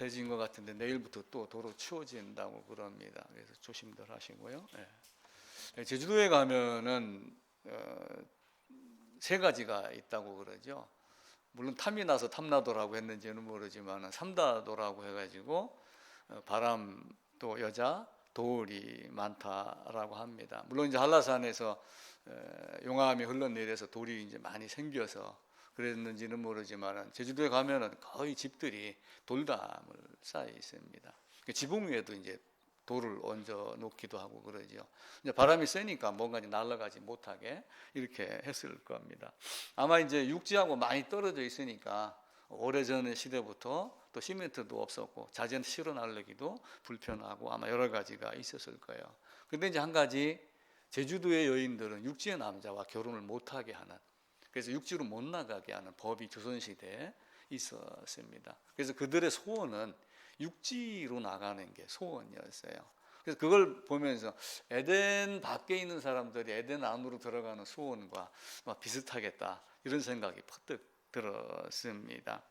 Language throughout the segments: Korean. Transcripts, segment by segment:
따뜻해진 것 같은데 내일부터 또 도로 추워진다고 그럽니다. 그래서 조심들 하시고요. 네. 제주도에 가면은 세 가지가 있다고 그러죠. 물론 탐이 나서 탐나도라고 했는지는 모르지만 삼다도라고 해가지고 바람 또 여자 돌이 많다라고 합니다. 물론 이제 한라산에서 용암이 흘러내려서 돌이 이제 많이 생겨서 그랬는지는 모르지만 제주도에 가면은 거의 집들이 돌담을 쌓여 있습니다. 지붕 위에도 이제 돌을 얹어 놓기도 하고 그러죠. 이제 바람이 세니까 뭔가 이제 날아가지 못하게 이렇게 했을 겁니다. 아마 이제 육지하고 많이 떨어져 있으니까 오래전의 시대부터 또 시멘트도 없었고 자재 실어 나르기도 불편하고 아마 여러 가지가 있었을 거예요. 근데 이제 한 가지 제주도의 여인들은 육지의 남자와 결혼을 못하게 하는, 그래서 육지로 못 나가게 하는 법이 조선시대에 있었습니다. 그래서 그들의 소원은 육지로 나가는 게 소원이었어요. 그래서 그걸 보면서 에덴 밖에 있는 사람들이 에덴 안으로 들어가는 소원과 비슷하겠다 이런 생각이 퍼뜩 들었습니다.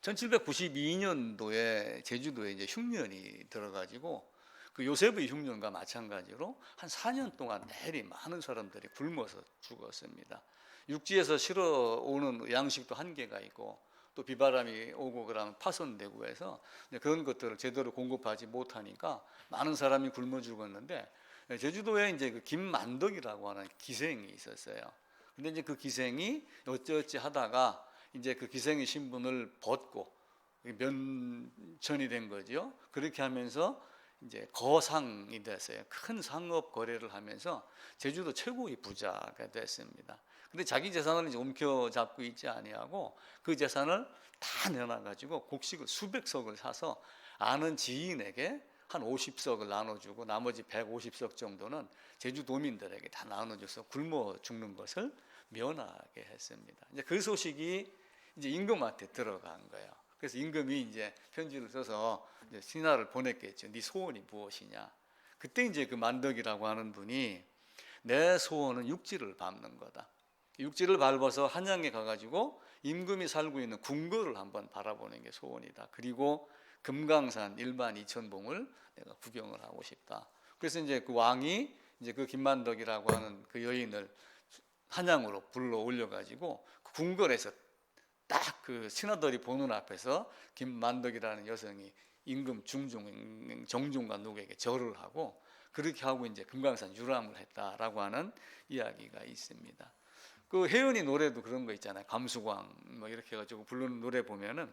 1792년도에 제주도에 이제 흉년이 들어가지고 그 요셉의 흉년과 마찬가지로 한 4년 동안 내리 많은 사람들이 굶어서 죽었습니다. 육지에서 실어오는 양식도 한계가 있고 또 비바람이 오고 그러면 파손되고 해서 그런 것들을 제대로 공급하지 못하니까 많은 사람이 굶어 죽었는데 제주도에 이제 그 김만덕이라고 하는 기생이 있었어요. 근데 이제 그 기생이 어찌어찌 하다가 이제 그 기생의 신분을 벗고 면천이 된 거죠. 그렇게 하면서 이제 거상이 됐어요. 큰 상업 거래를 하면서 제주도 최고의 부자가 됐습니다. 근데 자기 재산을 이제 움켜잡고 있지 아니하고 그 재산을 다 내놔가지고 곡식을 수백 석을 사서 아는 지인에게 한 50석을 나눠주고 나머지 150석 정도는 제주도민들에게 다 나눠줘서 굶어 죽는 것을 면하게 했습니다. 이제 그 소식이 이제 임금한테 들어간 거예요. 그래서 임금이 이제 편지를 써서 이제 신하를 보냈겠죠. 네 소원이 무엇이냐? 그때 이제 그 만덕이라고 하는 분이 내 소원은 육지를 밟는 거다. 육지를 밟아서 한양에 가가지고 임금이 살고 있는 궁궐을 한번 바라보는 게 소원이다. 그리고 금강산 일반 이천봉을 내가 구경을 하고 싶다. 그래서 이제 그 왕이 이제 그 김만덕이라고 하는 그 여인을 한양으로 불러 올려가지고 그 궁궐에서 딱 그 신하들이 보는 앞에서 김만덕이라는 여성이 임금 정중과 누구에게 절을 하고 그렇게 하고 이제 금강산 유람을 했다라고 하는 이야기가 있습니다. 그 혜연이 노래도 그런 거 있잖아요. 감수광 뭐 이렇게 해가지고 부르는 노래 보면은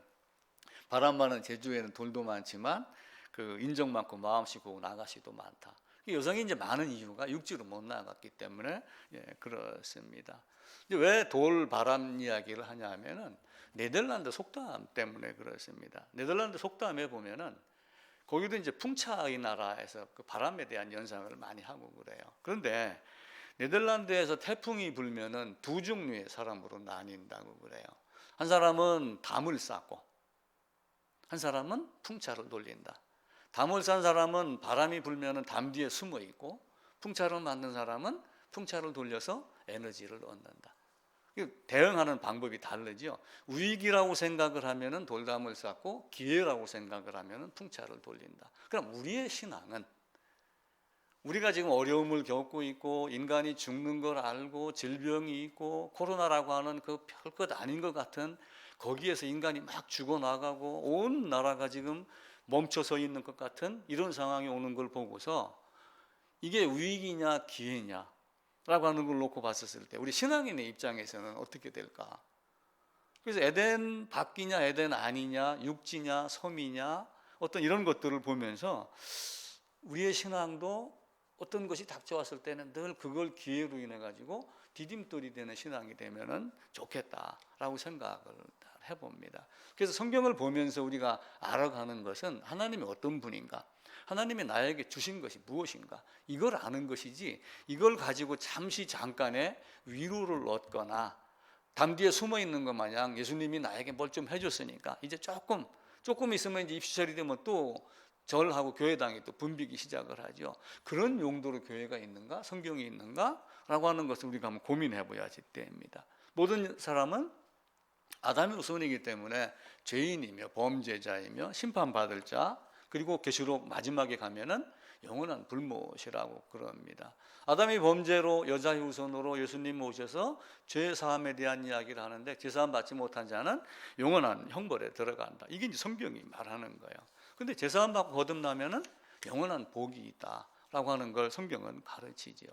바람 많은 제주에는 돌도 많지만 그 인정 많고 마음씨 고운 아가씨도 많다. 여성이 이제 많은 이유가 육지로 못 나갔기 때문에 그렇습니다. 왜 돌 바람 이야기를 하냐면은 네덜란드 속담 때문에 그렇습니다. 네덜란드 속담에 보면은 거기도 이제 풍차의 나라에서 그 바람에 대한 연상을 많이 하고 그래요. 그런데 네덜란드에서 태풍이 불면은 두 종류의 사람으로 나뉜다고 그래요. 한 사람은 담을 쌓고 한 사람은 풍차를 돌린다. 담을 싼 사람은 바람이 불면은 담 뒤에 숨어 있고 풍차를 만든 사람은 풍차를 돌려서 에너지를 얻는다. 대응하는 방법이 다르죠. 위기라고 생각을 하면은 돌담을 쌓고 기회라고 생각을 하면은 풍차를 돌린다. 그럼 우리의 신앙은 우리가 지금 어려움을 겪고 있고 인간이 죽는 걸 알고 질병이 있고 코로나라고 하는 그 별것 아닌 것 같은 거기에서 인간이 막 죽어나가고 온 나라가 지금 멈춰서 있는 것 같은 이런 상황이 오는 걸 보고서 이게 위기냐 기회냐 라고 하는 걸 놓고 봤었을 때 우리 신앙인의 입장에서는 어떻게 될까? 그래서 에덴 밖이냐 에덴 아니냐 육지냐 섬이냐 어떤 이런 것들을 보면서 우리의 신앙도 어떤 것이 닥쳐왔을 때는 늘 그걸 기회로 인해 가지고 디딤돌이 되는 신앙이 되면은 좋겠다라고 생각을 해봅니다. 그래서 성경을 보면서 우리가 알아가는 것은 하나님이 어떤 분인가, 하나님이 나에게 주신 것이 무엇인가 이걸 아는 것이지 이걸 가지고 잠깐의 위로를 얻거나 담 뒤에 숨어 있는 것 마냥 예수님이 나에게 뭘 좀 해줬으니까 이제 조금 있으면 이제 입시절이 되면 또 절하고 교회당이 또 붐비기 시작을 하죠. 그런 용도로 교회가 있는가 성경이 있는가 라고 하는 것을 우리가 한번 고민해 봐야지 때입니다. 모든 사람은 아담이 우선이기 때문에 죄인이며 범죄자이며 심판받을 자, 그리고 계시록 마지막에 가면은 영원한 불못이라고 그럽니다. 아담이 범죄로 여자의 후손으로 예수님 오셔서 죄 사함에 대한 이야기를 하는데, 죄 사함 받지 못한 자는 영원한 형벌에 들어간다. 이게 이제 성경이 말하는 거예요. 근데 죄 사함 받고 거듭나면은 영원한 복이 있다라고 하는 걸 성경은 가르치지요.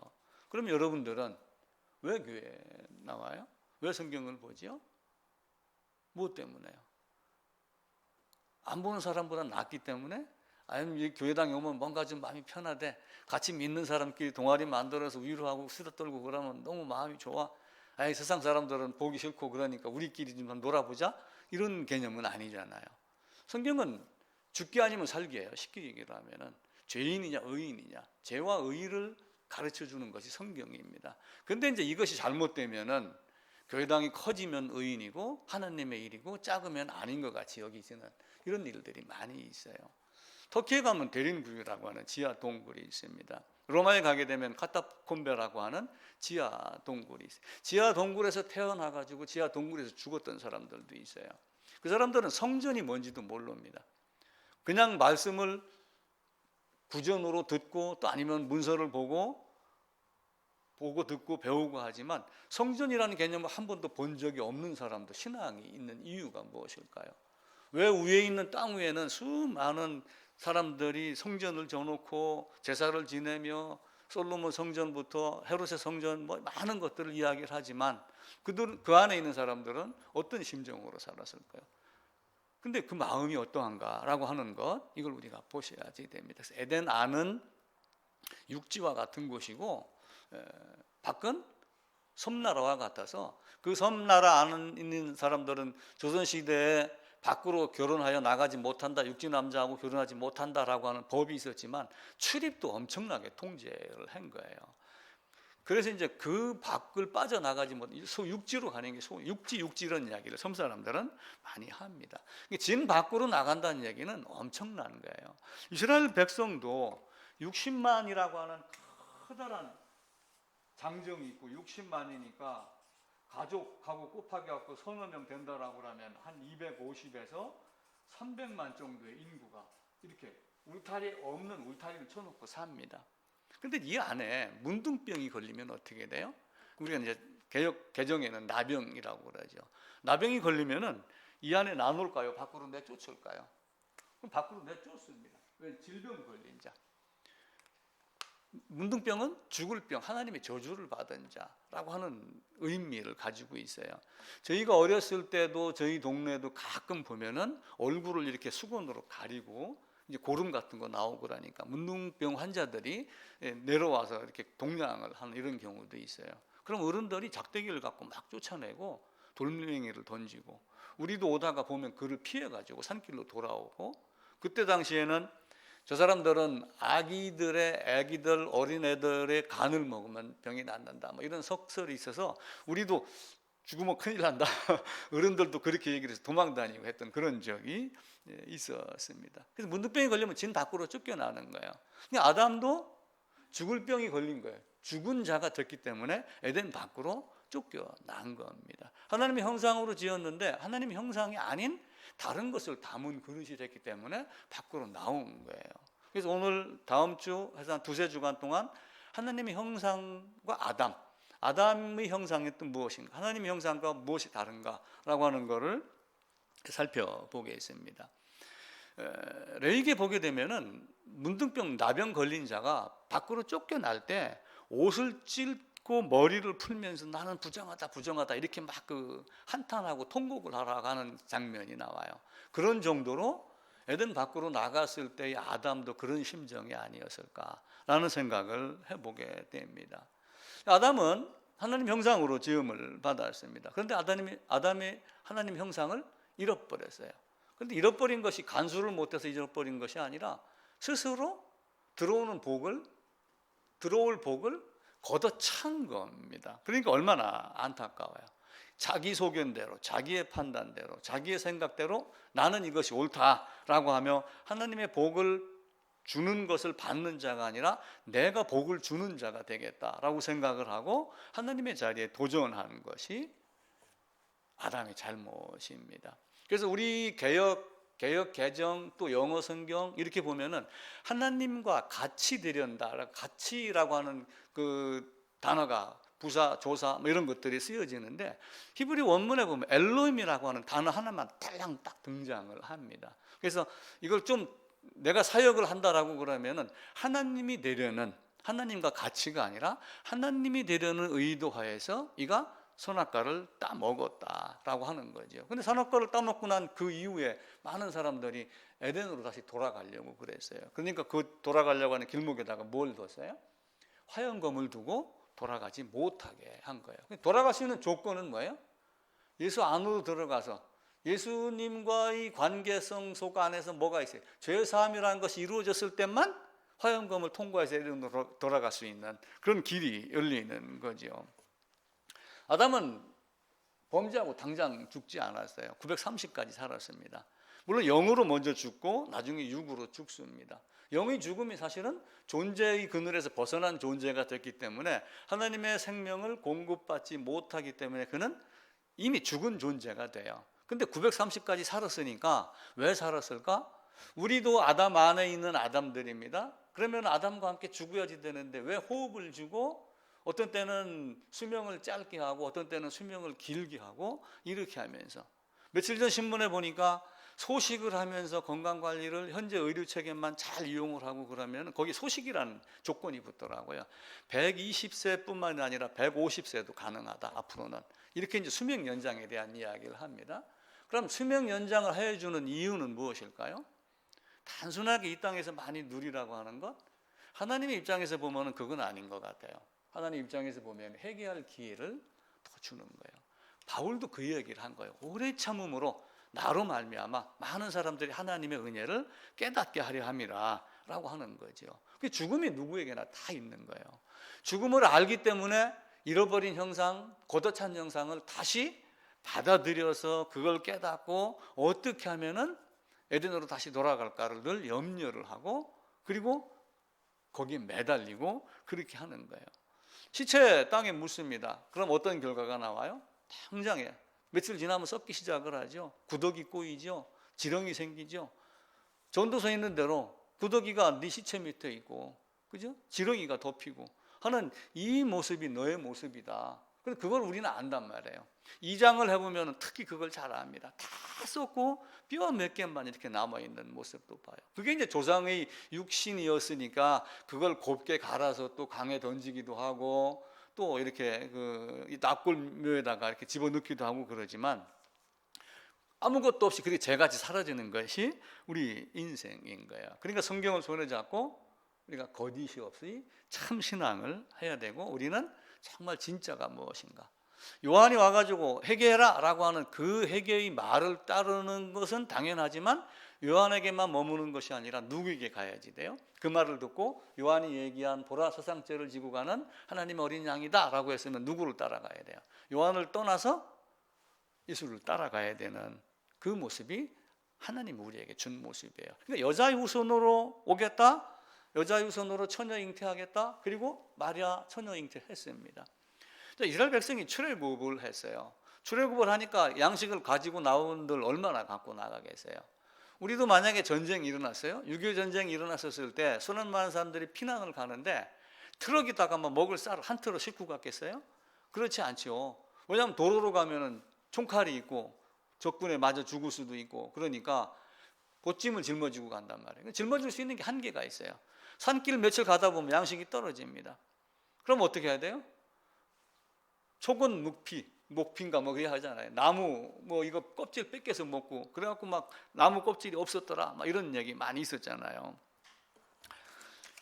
그럼 여러분들은 왜 교회에 나와요? 왜 성경을 보지요? 무엇 때문에요? 안 보는 사람보다 낫기 때문에? 아니면 이 교회당에 오면 뭔가 좀 마음이 편하대, 같이 믿는 사람끼리 동아리 만들어서 위로하고 수다 떨고 그러면 너무 마음이 좋아, 아이 세상 사람들은 보기 싫고 그러니까 우리끼리 좀 놀아보자, 이런 개념은 아니잖아요. 성경은 죽기 아니면 살기예요. 쉽게 얘기를 하면은 죄인이냐 의인이냐, 죄와 의를 가르쳐 주는 것이 성경입니다. 근데 이제 이것이 잘못되면은 교회당이 커지면 의인이고 하나님의 일이고 작으면 아닌 것 같이 여기지는 이런 일들이 많이 있어요. 터키에 가면 데린구유라고 하는 지하 동굴이 있습니다. 로마에 가게 되면 카타콤베라고 하는 지하 동굴이 있어요. 지하 동굴에서 태어나가지고 지하 동굴에서 죽었던 사람들도 있어요. 그 사람들은 성전이 뭔지도 모릅니다. 그냥 말씀을 구전으로 듣고 또 아니면 문서를 보고 듣고 배우고 하지만 성전이라는 개념을 한 번도 본 적이 없는 사람도 신앙이 있는 이유가 무엇일까요? 왜 위에 있는 땅 위에는 수많은 사람들이 성전을 져놓고 제사를 지내며 솔로몬 성전부터 헤롯의 성전 뭐 많은 것들을 이야기를 하지만 그 안에 있는 사람들은 어떤 심정으로 살았을까요? 근데 그 마음이 어떠한가라고 하는 것, 이걸 우리가 보셔야지 됩니다. 그래서 에덴 안은 육지와 같은 곳이고 밖은 섬나라와 같아서 그 섬나라 안에 있는 사람들은 조선시대에 밖으로 결혼하여 나가지 못한다, 육지 남자하고 결혼하지 못한다라고 하는 법이 있었지만 출입도 엄청나게 통제를 한 거예요. 그래서 이제 그 밖을 빠져나가지 못, 육지로 가는 게 육지 이런 이야기를 섬 사람들은 많이 합니다. 진 밖으로 나간다는 얘기는 엄청난 거예요. 이스라엘 백성도 60만이라고 하는 커다란 장정이 있고 60만이니까 가족하고 곱하기 갖고 서너 명 된다라고 하면 한 250에서 300만 정도의 인구가 이렇게 울타리 없는 울타리를 쳐놓고 삽니다. 근데 이 안에 문둥병이 걸리면 어떻게 돼요? 우리가 이제 개정에는 나병이라고 그러죠. 나병이 걸리면은 이 안에 나눌까요? 밖으로 내쫓을까요? 그럼 밖으로 내쫓습니다. 왜? 질병 걸린 자. 문둥병은 죽을 병, 하나님의 저주를 받은 자라고 하는 의미를 가지고 있어요. 저희가 어렸을 때도 저희 동네도 가끔 보면은 얼굴을 이렇게 수건으로 가리고 이제 고름 같은 거 나오고 그러니까 문둥병 환자들이 내려와서 이렇게 동냥을 하는 이런 경우도 있어요. 그럼 어른들이 작대기를 갖고 막 쫓아내고 돌멩이를 던지고, 우리도 오다가 보면 그를 피해가지고 산길로 돌아오고, 그때 당시에는 저 사람들은 애기들, 어린애들의 간을 먹으면 병이 낫는다, 뭐 이런 속설이 있어서 우리도 죽으면 큰일 난다 어른들도 그렇게 얘기를 해서 도망다니고 했던 그런 적이 있었습니다. 그래서 문둥병이 걸리면 진 밖으로 쫓겨나는 거예요. 아담도 죽을 병이 걸린 거예요. 죽은 자가 됐기 때문에 에덴 밖으로 쫓겨난 겁니다. 하나님의 형상으로 지었는데 하나님의 형상이 아닌 다른 것을 담은 그릇이 됐기 때문에 밖으로 나온 거예요. 그래서 오늘 다음 주 해서 한 두세 주간 동안 하나님의 형상과 아담의 형상이 또 무엇인가, 하나님의 형상과 무엇이 다른가라고 하는 것을 살펴보겠습니다. 레위기에 보게 되면은 문둥병, 나병 걸린 자가 밖으로 쫓겨날 때 옷을 찢고 머리를 풀면서 나는 부정하다 이렇게 막 그 한탄하고 통곡을 하러 가는 장면이 나와요. 그런 정도로 에덴 밖으로 나갔을 때의 아담도 그런 심정이 아니었을까라는 생각을 해보게 됩니다. 아담은 하나님 형상으로 지음을 받았습니다. 그런데 아담이 하나님 형상을 잃어버렸어요. 그런데 잃어버린 것이 간수를 못해서 잃어버린 것이 아니라 스스로 들어올 복을 걷어찬 겁니다. 그러니까 얼마나 안타까워요. 자기 소견대로, 자기의 판단대로, 자기의 생각대로 나는 이것이 옳다라고 하며 하나님의 복을 주는 것을 받는 자가 아니라 내가 복을 주는 자가 되겠다라고 생각을 하고 하나님의 자리에 도전하는 것이 아담의 잘못입니다. 그래서 우리 개역 개정 또 영어 성경 이렇게 보면은 하나님과 같이 되련다, 같이라고 하는 그 단어가 부사, 조사 뭐 이런 것들이 쓰여지는데 히브리 원문에 보면 엘로힘이라고 하는 단어 하나만 딸랑 딱 등장을 합니다. 그래서 이걸 좀 내가 사역을 한다라고 그러면은 하나님이 되려는, 하나님과 같이가 아니라 하나님이 되려는 의도하에서 이가 선악과를 따먹었다라고 하는 거죠. 근데 선악과를 따먹고 난 그 이후에 많은 사람들이 에덴으로 다시 돌아가려고 그랬어요. 그러니까 그 돌아가려고 하는 길목에다가 뭘 뒀어요? 화영검을 두고 돌아가지 못하게 한 거예요. 돌아갈 수 있는 조건은 뭐예요? 예수 안으로 들어가서 예수님과의 관계성 속 안에서 뭐가 있어요? 죄사함이라는 것이 이루어졌을 때만 화영검을 통과해서 에덴으로 돌아갈 수 있는 그런 길이 열리는 거죠. 아담은 범죄하고 당장 죽지 않았어요. 930까지 살았습니다. 물론 영으로 먼저 죽고 나중에 육으로 죽습니다. 영의 죽음이 사실은 존재의 그늘에서 벗어난 존재가 됐기 때문에 하나님의 생명을 공급받지 못하기 때문에 그는 이미 죽은 존재가 돼요. 근데 930까지 살았으니까 왜 살았을까? 우리도 아담 안에 있는 아담들입니다. 그러면 아담과 함께 죽어야지 되는데 왜 호흡을 주고 어떤 때는 수명을 짧게 하고 어떤 때는 수명을 길게 하고 이렇게 하면서 며칠 전 신문에 보니까 소식을 하면서 건강관리를 현재 의료체계만 잘 이용을 하고 그러면 거기 소식이라는 조건이 붙더라고요. 120세뿐만 아니라 150세도 가능하다 앞으로는. 이렇게 이제 수명 연장에 대한 이야기를 합니다. 그럼 수명 연장을 해주는 이유는 무엇일까요? 단순하게 이 땅에서 많이 누리라고 하는 것? 하나님의 입장에서 보면 그건 아닌 것 같아요. 하나님 입장에서 보면 회개할 기회를 더 주는 거예요. 바울도 그 얘기를 한 거예요. 오래 참음으로 나로 말미암아 많은 사람들이 하나님의 은혜를 깨닫게 하려 함이라 라고 하는 거죠. 죽음이 누구에게나 다 있는 거예요. 죽음을 알기 때문에 잃어버린 형상, 걷어찬 형상을 다시 받아들여서 그걸 깨닫고 어떻게 하면은 에덴으로 다시 돌아갈까를 늘 염려를 하고 그리고 거기에 매달리고 그렇게 하는 거예요. 시체 땅에 묻습니다. 그럼 어떤 결과가 나와요? 당장에 며칠 지나면 썩기 시작을 하죠. 구더기 꼬이죠. 지렁이 생기죠. 전도서에 있는 대로 구더기가 네 시체 밑에 있고, 그죠? 지렁이가 덮이고 하는 이 모습이 너의 모습이다. 근데 그걸 우리는 안단 말이에요. 2장을 해보면 특히 그걸 잘 압니다. 다 썩고 뼈 몇 개만 이렇게 남아있는 모습도 봐요. 그게 이제 조상의 육신이었으니까 그걸 곱게 갈아서 또 강에 던지기도 하고 또 이렇게 그 납골묘에다가 이렇게 집어넣기도 하고 그러지만 아무것도 없이 그렇게 죄같이 사라지는 것이 우리 인생인 거예요. 그러니까 성경을 손에 잡고 우리가 거짓이 없이 참 신앙을 해야 되고 우리는 정말 진짜가 무엇인가. 요한이 와가지고 회개해라 라고 하는 그 회개의 말을 따르는 것은 당연하지만 요한에게만 머무는 것이 아니라 누구에게 가야지 돼요? 그 말을 듣고 요한이 얘기한 보라 세상죄를 지고 가는 하나님의 어린 양이다 라고 했으면 누구를 따라가야 돼요? 요한을 떠나서 예수를 따라가야 되는 그 모습이 하나님 우리에게 준 모습이에요. 그러니까 여자의 후손으로 오겠다, 여자의 후손으로 처녀 잉태하겠다, 그리고 마리아 처녀 잉태했습니다. 이스라엘 백성이 출애굽을 했어요. 출애굽을 하니까 양식을 가지고 나온들 얼마나 갖고 나가겠어요? 우리도 만약에 전쟁이 일어났어요. 6.25 전쟁이 일어났었을 때 수천 많은 사람들이 피난을 가는데 트럭에다가 먹을 쌀을 한 트럭 싣고 갔겠어요? 그렇지 않죠. 왜냐하면 도로로 가면은 총칼이 있고 적군에 맞아 죽을 수도 있고 그러니까 보찜을 짊어지고 간단 말이에요. 짊어질 수 있는 게 한계가 있어요. 산길 며칠 가다 보면 양식이 떨어집니다. 그럼 어떻게 해야 돼요? 초건 목피인가 뭐 그래야 하잖아요. 나무 이거 껍질 뺏겨서 먹고 그래갖고 막 나무 껍질이 없었더라 막 이런 얘기 많이 있었잖아요.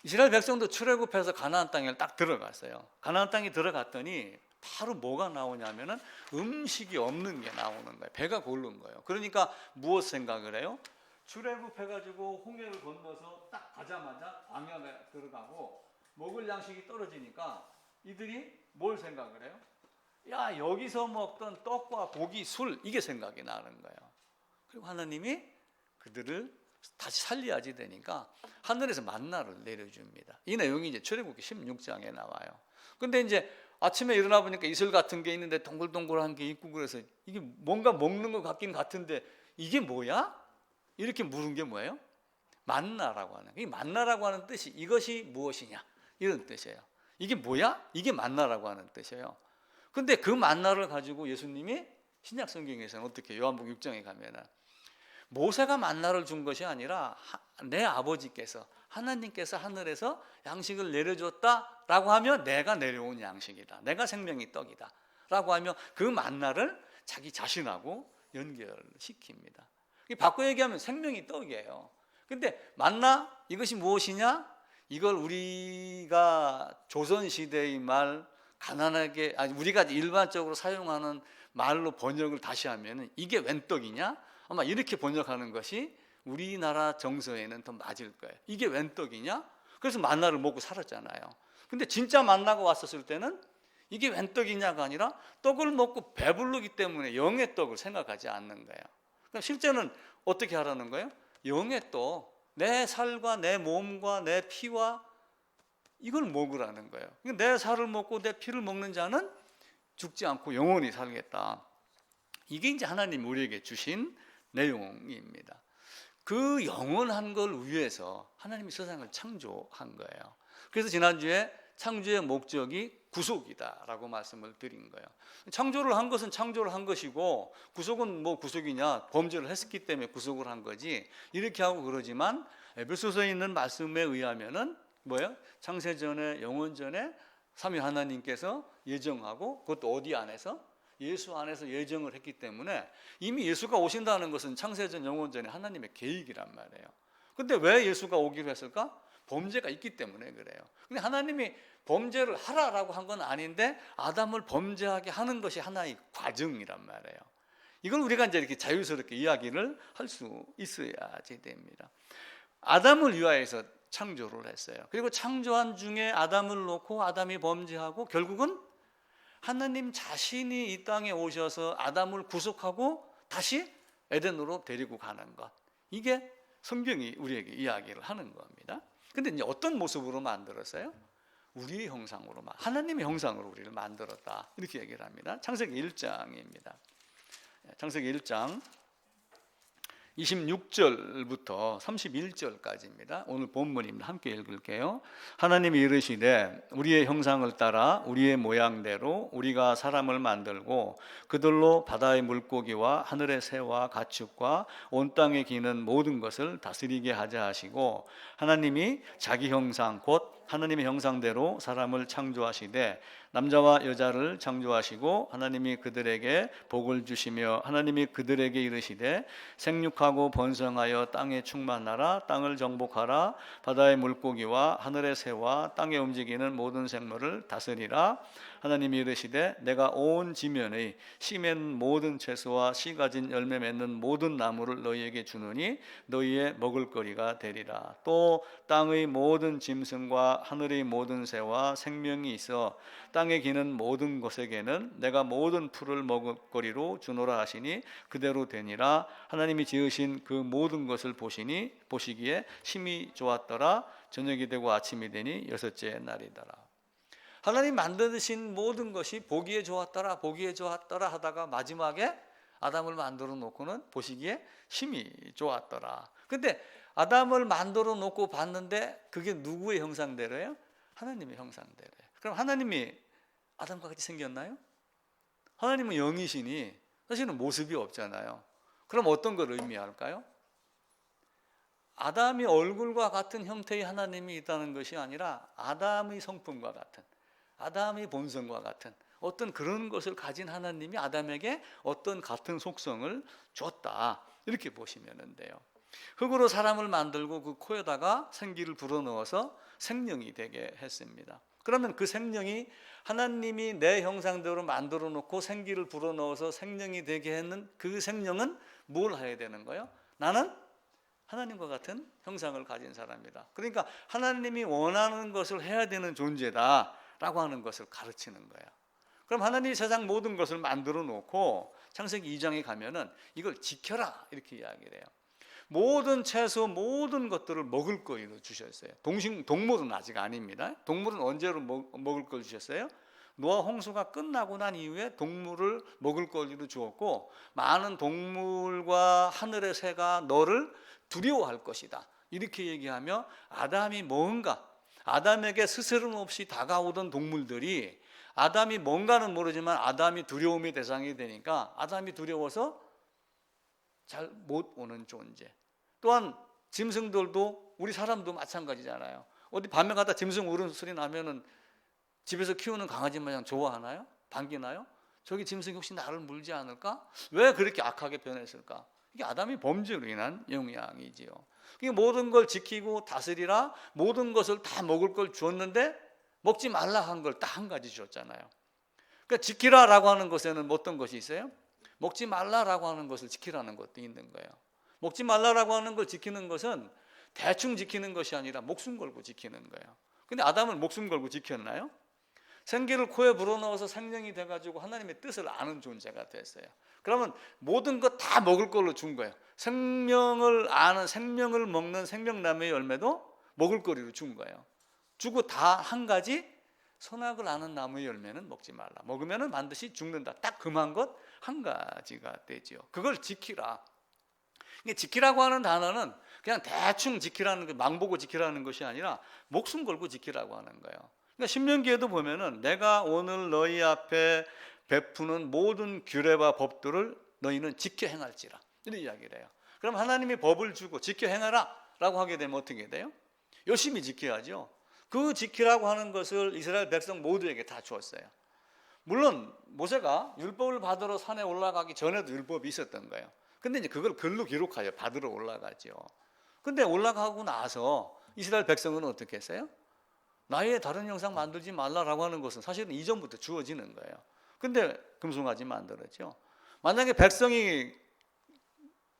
이스라엘 백성도 출애굽해서 가나안 땅에 딱 들어갔어요. 가나안 땅에 들어갔더니 바로 뭐가 나오냐면은 음식이 없는 게 나오는 거예요. 배가 고른 거예요. 그러니까 무엇 생각을 해요? 출애굽해가지고 홍해를 건너서 딱 가자마자 광야에 들어가고 먹을 양식이 떨어지니까 이들이 뭘 생각을 해요? 야, 여기서 먹던 떡과 고기, 술 이게 생각이 나는 거예요. 그리고 하나님이 그들을 다시 살려야지 되니까 하늘에서 만나를 내려줍니다. 이 내용이 이제 출애굽기 16장에 나와요. 근데 이제 아침에 일어나 보니까 이슬 같은 게 있는데 동글동글한 게 있고 그래서 이게 뭔가 먹는 것 같긴 같은데 이게 뭐야? 이렇게 물은 게 뭐예요? 만나라고 하는. 이 만나라고 하는 뜻이 이것이 무엇이냐 이런 뜻이에요. 이게 뭐야? 이게 만나라고 하는 뜻이에요. 근데 그 만나를 가지고 예수님이 신약 성경에서는 어떻게 요한복음 6장에 가면은 모세가 만나를 준 것이 아니라 내 아버지께서 하나님께서 하늘에서 양식을 내려줬다라고 하면 내가 내려온 양식이다. 내가 생명의 떡이다. 라고 하며 그 만나를 자기 자신하고 연결시킵니다. 바꿔 얘기하면 생명의 떡이에요. 근데 만나 이것이 무엇이냐? 이걸 우리가 조선시대의 말 가난하게 우리가 일반적으로 사용하는 말로 번역을 다시 하면 이게 웬 떡이냐? 아마 이렇게 번역하는 것이 우리나라 정서에는 더 맞을 거예요. 이게 웬 떡이냐? 그래서 만나를 먹고 살았잖아요. 근데 진짜 만나가 왔었을 때는 이게 웬 떡이냐가 아니라 떡을 먹고 배부르기 때문에 영의 떡을 생각하지 않는 거예요. 그럼 실제는 어떻게 하라는 거예요? 영의 떡, 내 살과 내 몸과 내 피와 이걸 먹으라는 거예요. 내 살을 먹고 내 피를 먹는 자는 죽지 않고 영원히 살겠다. 이게 이제 하나님 우리에게 주신 내용입니다. 그 영원한 걸 위해서 하나님이 세상을 창조한 거예요. 그래서 지난주에 창조의 목적이 구속이다라고 말씀을 드린 거예요. 창조를 한 것은 창조를 한 것이고 구속은 뭐 구속이냐? 범죄를 했기 때문에 구속을 한 거지. 이렇게 하고 그러지만 에베소서에 있는 말씀에 의하면은 뭐예요? 창세전에 영원전에 삼위 하나님께서 예정하고 그것도 어디 안에서? 예수 안에서 예정을 했기 때문에 이미 예수가 오신다는 것은 창세전 영원전에 하나님의 계획이란 말이에요. 근데 왜 예수가 오기로 했을까? 범죄가 있기 때문에 그래요. 근데 하나님이 범죄를 하라라고 한 건 아닌데 아담을 범죄하게 하는 것이 하나의 과정이란 말이에요. 이걸 우리가 이제 이렇게 자유스럽게 이야기를 할 수 있어야지 됩니다. 아담을 위하여서 창조를 했어요. 그리고 창조한 중에 아담을 놓고 아담이 범죄하고 결국은 하나님 자신이 이 땅에 오셔서 아담을 구속하고 다시 에덴으로 데리고 가는 것. 이게 성경이 우리에게 이야기를 하는 겁니다. 근데 이제 어떤 모습으로 만들었어요? 우리의 형상으로, 하나님의 형상으로 우리를 만들었다. 이렇게 얘기를 합니다. 창세기 1장입니다. 창세기 1장 26절부터 31절까지입니다. 오늘 본문입니다. 함께 읽을게요. 하나님이 이르시되 우리의 형상을 따라 우리의 모양대로 우리가 사람을 만들고 그들로 바다의 물고기와 하늘의 새와 가축과 온 땅에 기는 모든 것을 다스리게 하자 하시고 하나님이 자기 형상 곧 하나님의 형상대로 사람을 창조하시되 남자와 여자를 창조하시고 하나님이 그들에게 복을 주시며 하나님이 그들에게 이르시되 생육하고 번성하여 땅에 충만하라 땅을 정복하라 바다의 물고기와 하늘의 새와 땅에 움직이는 모든 생물을 다스리라 하나님이 이르시되 내가 온 지면의 씨 맺는 모든 채소와 씨 가진 열매 맺는 모든 나무를 너희에게 주느니 너희의 먹을거리가 되리라 또 땅의 모든 짐승과 하늘의 모든 새와 생명이 있어 땅에 기는 모든 것에게는 내가 모든 풀을 먹을거리로 주노라 하시니 그대로 되니라 하나님이 지으신 그 모든 것을 보시기에 심히 좋았더라 저녁이 되고 아침이 되니 여섯째 날이더라. 하나님 만드신 모든 것이 보기에 좋았더라 보기에 좋았더라 하다가 마지막에 아담을 만들어 놓고는 보시기에 심히 좋았더라. 근데 아담을 만들어 놓고 봤는데 그게 누구의 형상대로예요? 하나님의 형상대로예요. 그럼 하나님이 아담과 같이 생겼나요? 하나님은 영이시니 사실은 모습이 없잖아요. 그럼 어떤 걸 의미할까요? 아담이 얼굴과 같은 형태의 하나님이 있다는 것이 아니라 아담의 성품과 같은 아담의 본성과 같은 어떤 그런 것을 가진 하나님이 아담에게 어떤 같은 속성을 줬다 이렇게 보시면 돼요. 흙으로 사람을 만들고 그 코에다가 생기를 불어넣어서 생명이 되게 했습니다. 그러면 그 생명이 하나님이 내 형상대로 만들어 놓고 생기를 불어넣어서 생명이 되게 했는 그 생명은 뭘 해야 되는 거예요? 나는 하나님과 같은 형상을 가진 사람이다. 그러니까 하나님이 원하는 것을 해야 되는 존재다 라고 하는 것을 가르치는 거예요. 그럼 하나님이 세상 모든 것을 만들어 놓고 창세기 2장에 가면은 이걸 지켜라 이렇게 이야기를 해요. 모든 채소 모든 것들을 먹을 거로 주셨어요. 동물은 아직 아닙니다. 동물은 언제로 먹을 걸 주셨어요? 노아 홍수가 끝나고 난 이후에 동물을 먹을 거리로 주었고 많은 동물과 하늘의 새가 너를 두려워할 것이다. 이렇게 얘기하며 아담에게 스스럼 없이 다가오던 동물들이 아담이 뭔가는 모르지만 아담이 두려움의 대상이 되니까 아담이 두려워서 잘 못 오는 존재. 또한 짐승들도 우리 사람도 마찬가지잖아요. 어디 밤에 가다 짐승 울음소리 나면은 집에서 키우는 강아지 마냥 좋아하나요? 반기나요? 저기 짐승이 혹시 나를 물지 않을까? 왜 그렇게 악하게 변했을까? 이게 아담의 범죄로 인한 영향이지요. 모든 걸 지키고 다스리라, 모든 것을 다 먹을 걸 주었는데 먹지 말라 한 걸 딱 한 가지 주었잖아요. 그러니까 지키라라고 하는 것에는 어떤 것이 있어요? 먹지 말라라고 하는 것을 지키라는 것도 있는 거예요. 먹지 말라라고 하는 걸 지키는 것은 대충 지키는 것이 아니라 목숨 걸고 지키는 거예요. 근데 아담은 목숨 걸고 지켰나요? 생기를 코에 불어넣어서 생명이 돼가지고 하나님의 뜻을 아는 존재가 됐어요. 그러면 모든 것 다 먹을 걸로 준 거예요. 생명을 아는, 생명을 먹는 생명나무의 열매도 먹을 거리로 준 거예요. 주고 다 한 가지, 선악을 아는 나무의 열매는 먹지 말라. 먹으면 반드시 죽는다. 딱 금한 것 한 가지가 되죠. 그걸 지키라. 지키라고 하는 단어는 그냥 대충 지키라는, 망보고 지키라는 것이 아니라 목숨 걸고 지키라고 하는 거예요. 그러니까 신명기에도 보면은 내가 오늘 너희 앞에 베푸는 모든 규례와 법들을 너희는 지켜 행할지라, 이런 이야기를 해요. 그럼 하나님이 법을 주고 지켜 행하라 라고 하게 되면 어떻게 돼요? 열심히 지켜야죠. 그 지키라고 하는 것을 이스라엘 백성 모두에게 다 주었어요. 물론 모세가 율법을 받으러 산에 올라가기 전에도 율법이 있었던 거예요. 근데 이제 그걸 글로 기록하여 받으러 올라가죠. 근데 올라가고 나서 이스라엘 백성은 어떻게 했어요? 나의 다른 형상 만들지 말라라고 하는 것은 사실은 이전부터 주어지는 거예요. 근데 금송아지 만들었죠. 만약에 백성이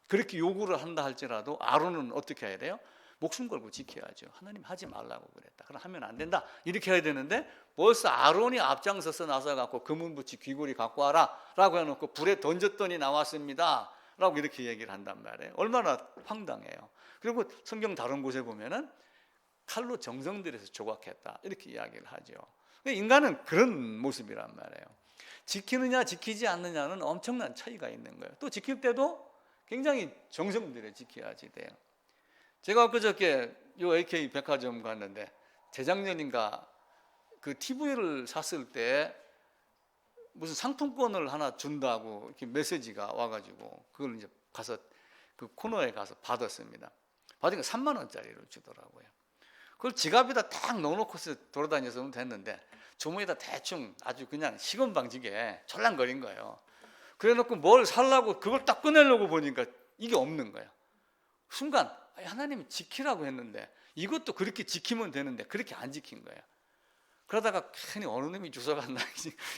그렇게 요구를 한다 할지라도 아론은 어떻게 해야 돼요? 목숨 걸고 지켜야죠. 하나님 하지 말라고 그랬다. 그럼 하면 안 된다. 이렇게 해야 되는데 벌써 아론이 앞장서서 나서갖고 금은부치 귀고리 갖고 와라 라고 해놓고 불에 던졌더니 나왔습니다 라고 이렇게 얘기를 한단 말이에요. 얼마나 황당해요. 그리고 성경 다른 곳에 보면은 칼로 정성들여서 조각했다 이렇게 이야기를 하죠. 인간은 그런 모습이란 말이에요. 지키느냐 지키지 않느냐는 엄청난 차이가 있는 거예요. 또 지킬 때도 굉장히 정성들여 지켜야지 돼요. 제가 엊그저께 요 AK 백화점 갔는데 재작년인가 그 TV를 샀을 때 무슨 상품권을 하나 준다고 이렇게 메시지가 와가지고 그걸 이제 가서 그 코너에 가서 받았습니다. 받으니까 3만 원짜리를 주더라고요. 그걸 지갑에다 딱 넣어놓고서 돌아다녔으면 됐는데 주머니에다 대충 아주 그냥 시건방지게 철랑거린 거예요. 그래놓고 뭘 살라고 그걸 딱 꺼내려고 보니까 이게 없는 거예요. 순간 하나님이 지키라고 했는데 이것도 그렇게 지키면 되는데 그렇게 안 지킨 거예요. 그러다가 괜히 어느 놈이 주워갔나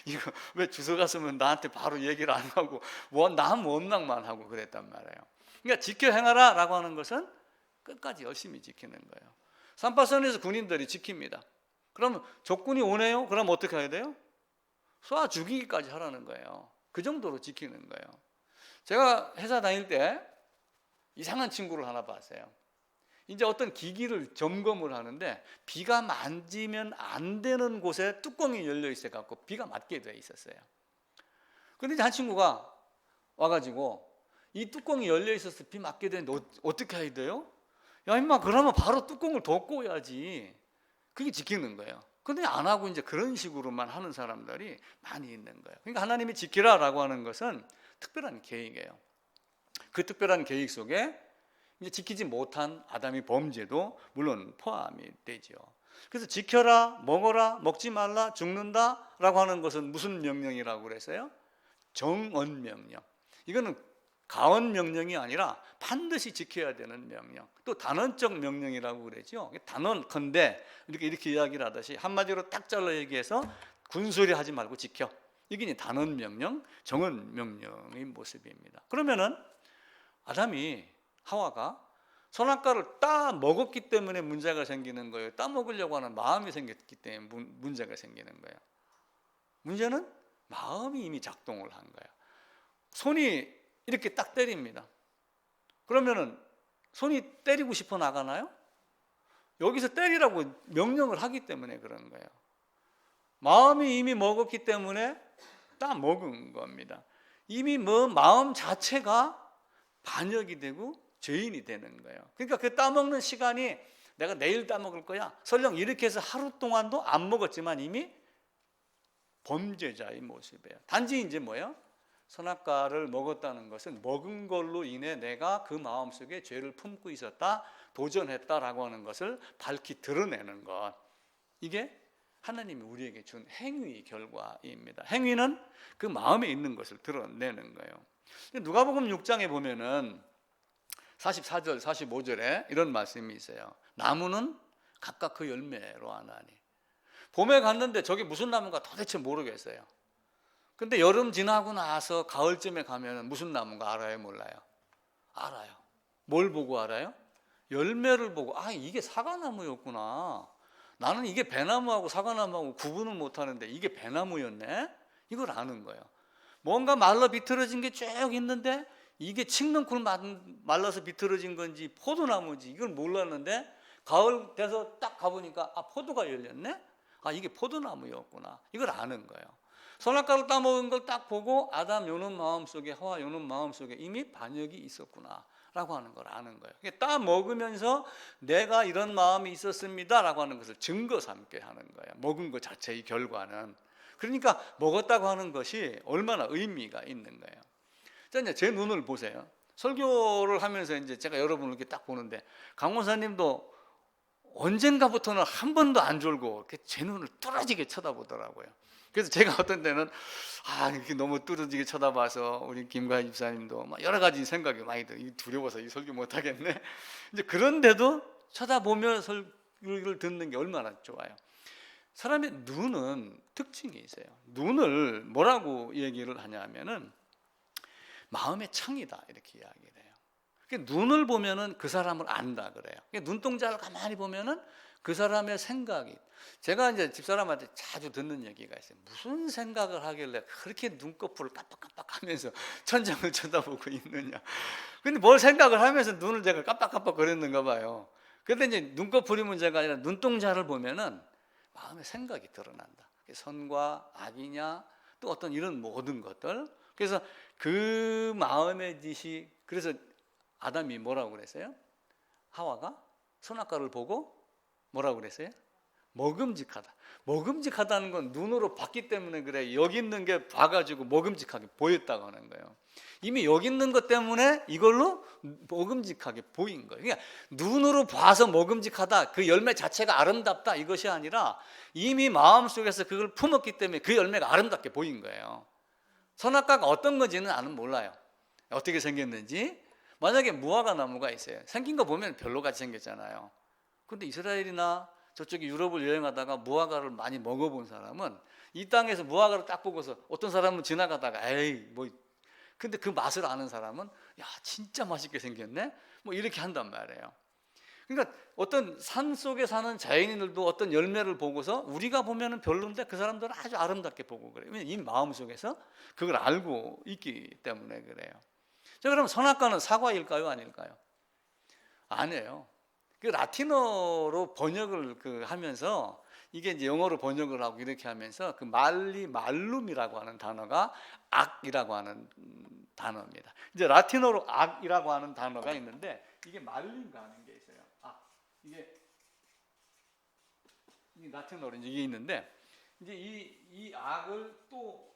이거 왜 주워갔으면 나한테 바로 얘기를 안 하고 남 원망만 하고 그랬단 말이에요. 그러니까 지켜 행하라 라고 하는 것은 끝까지 열심히 지키는 거예요. 삼파선에서 군인들이 지킵니다. 그러면 적군이 오네요? 그럼 어떻게 해야 돼요? 쏴 죽이기까지 하라는 거예요. 그 정도로 지키는 거예요. 제가 회사 다닐 때 이상한 친구를 하나 봤어요. 이제 어떤 기기를 점검을 하는데 비가 만지면 안 되는 곳에 뚜껑이 열려 있어 갖고 비가 맞게 돼 있었어요. 근데 한 친구가 와가지고 이 뚜껑이 열려 있어서 비 맞게 되는데 어떻게 해야 돼요? 야 임마 그러면 바로 뚜껑을 덮고 해야지. 그게 지키는 거예요. 근데 안 하고 이제 그런 식으로만 하는 사람들이 많이 있는 거예요. 그러니까 하나님이 지키라라고 하는 것은 특별한 계획이에요. 그 특별한 계획 속에 이제 지키지 못한 아담의 범죄도 물론 포함이 되죠. 그래서 지켜라, 먹어라, 먹지 말라, 죽는다라고 하는 것은 무슨 명령이라고 그랬어요? 정언 명령. 이거는 가언 명령이 아니라 반드시 지켜야 되는 명령. 또 단언적 명령이라고 그러죠. 단언컨대 이렇게 이야기를 하듯이 한마디로 딱 잘라 얘기해서 군소리 하지 말고 지켜. 이게 단언 명령, 정언 명령의 모습입니다. 그러면은 아담이 하와가 선악과를 따 먹었기 때문에 문제가 생기는 거예요? 따 먹으려고 하는 마음이 생겼기 때문에 문제가 생기는 거예요? 문제는 마음이 이미 작동을 한 거예요. 손이 이렇게 딱 때립니다. 그러면은 손이 때리고 싶어 나가나요? 여기서 때리라고 명령을 하기 때문에 그런 거예요. 마음이 이미 먹었기 때문에 딱 먹은 겁니다. 이미 마음 자체가 반역이 되고 죄인이 되는 거예요. 그러니까 그 따먹는 시간이 내가 내일 따먹을 거야, 설령 이렇게 해서 하루 동안도 안 먹었지만 이미 범죄자의 모습이에요. 단지 이제 뭐예요? 선악과를 먹었다는 것은 먹은 걸로 인해 내가 그 마음속에 죄를 품고 있었다, 도전했다라고 하는 것을 밝히 드러내는 것. 이게 하나님이 우리에게 준 행위의 결과입니다. 행위는 그 마음에 있는 것을 드러내는 거예요. 누가복음 6장에 보면은 44절, 45절에 이런 말씀이 있어요. 나무는 각각 그 열매로 아나니. 봄에 갔는데 저게 무슨 나무인가 도대체 모르겠어요. 근데 여름 지나고 나서 가을쯤에 가면 무슨 나무인가 알아요, 몰라요? 알아요. 뭘 보고 알아요? 열매를 보고, 아, 이게 사과나무였구나. 나는 이게 배나무하고 사과나무하고 구분을 못하는데 이게 배나무였네? 이걸 아는 거예요. 뭔가 말라 비틀어진 게 쭉 있는데 이게 칡능쿨 말라서 비틀어진 건지 포도나무인지 이걸 몰랐는데 가을 돼서 딱 가보니까 아, 포도가 열렸네? 아, 이게 포도나무였구나. 이걸 아는 거예요. 선악과를 따먹은 걸 딱 보고 아담 요놈 마음속에, 하와 요놈 마음속에 이미 반역이 있었구나 라고 하는 걸 아는 거예요. 따 먹으면서 내가 이런 마음이 있었습니다 라고 하는 것을 증거 삼게 하는 거예요. 먹은 것 자체의 결과는. 그러니까 먹었다고 하는 것이 얼마나 의미가 있는 거예요. 자, 이제 제 눈을 보세요. 설교를 하면서 이제 제가 여러분을 이렇게 딱 보는데 강원사님도 언젠가부터는 한 번도 안 졸고 이렇게 제 눈을 뚫어지게 쳐다보더라고요. 그래서 제가 어떤 때는 이렇게 너무 뚫어지게 쳐다봐서 우리 김가희 집사님도 막 여러 가지 생각이 많이 들어요. 두려워서 이 설교 못 하겠네. 이제 그런데도 쳐다보며 설교를 듣는 게 얼마나 좋아요. 사람의 눈은 특징이 있어요. 눈을 뭐라고 얘기를 하냐면은 마음의 창이다 이렇게 이야기를 해요. 눈을 보면은 그 사람을 안다 그래요. 눈동자를 가만히 보면은 그 사람의 생각이. 제가 이제 집사람한테 자주 듣는 얘기가 있어요. 무슨 생각을 하길래 그렇게 눈꺼풀을 깜빡깜빡하면서 천장을 쳐다보고 있느냐. 근데 뭘 생각을 하면서 눈을 제가 깜빡깜빡 거렸는가 봐요. 근데 이제 눈꺼풀이 문제가 아니라 눈동자를 보면은 마음의 생각이 드러난다. 선과 악이냐, 또 어떤 이런 모든 것들. 그래서 그 마음의 짓이, 그래서 아담이 뭐라고 그랬어요? 하와가 선악과를 보고 뭐라고 그랬어요? 먹음직하다. 먹음직하다는 건 눈으로 봤기 때문에 그래. 여기 있는 게 봐가지고 먹음직하게 보였다고 하는 거예요. 이미 여기 있는 것 때문에 이걸로 먹음직하게 보인 거예요. 그러니까 눈으로 봐서 먹음직하다, 그 열매 자체가 아름답다 이것이 아니라 이미 마음속에서 그걸 품었기 때문에 그 열매가 아름답게 보인 거예요. 선악과가 어떤 건지는 나는 몰라요. 어떻게 생겼는지. 만약에 무화과 나무가 있어요. 생긴 거 보면 별로같이 생겼잖아요. 근데 이스라엘이나 저쪽에 유럽을 여행하다가 무화과를 많이 먹어본 사람은 이 땅에서 무화과를 딱 보고서 어떤 사람은 지나가다가 에이 뭐, 근데 그 맛을 아는 사람은 야 진짜 맛있게 생겼네 뭐 이렇게 한단 말이에요. 그러니까 어떤 산 속에 사는 자연인들도 어떤 열매를 보고서 우리가 보면은 별론데 그 사람들은 아주 아름답게 보고 그래요. 왜냐면 이 마음속에서 그걸 알고 있기 때문에 그래요. 자, 그럼 선악과는 사과일까요, 아닐까요? 아니에요. 그 라틴어로 번역을 하면서 이게 이제 영어로 번역을 하고 이렇게 하면서 그 말룸이라고 하는 단어가 악이라고 하는 단어입니다. 이제 라틴어로 악이라고 하는 단어가 있는데 이게 말림가 하는 게 있어요. 이게 라틴어로 이게 있는데 이제 이 악을 또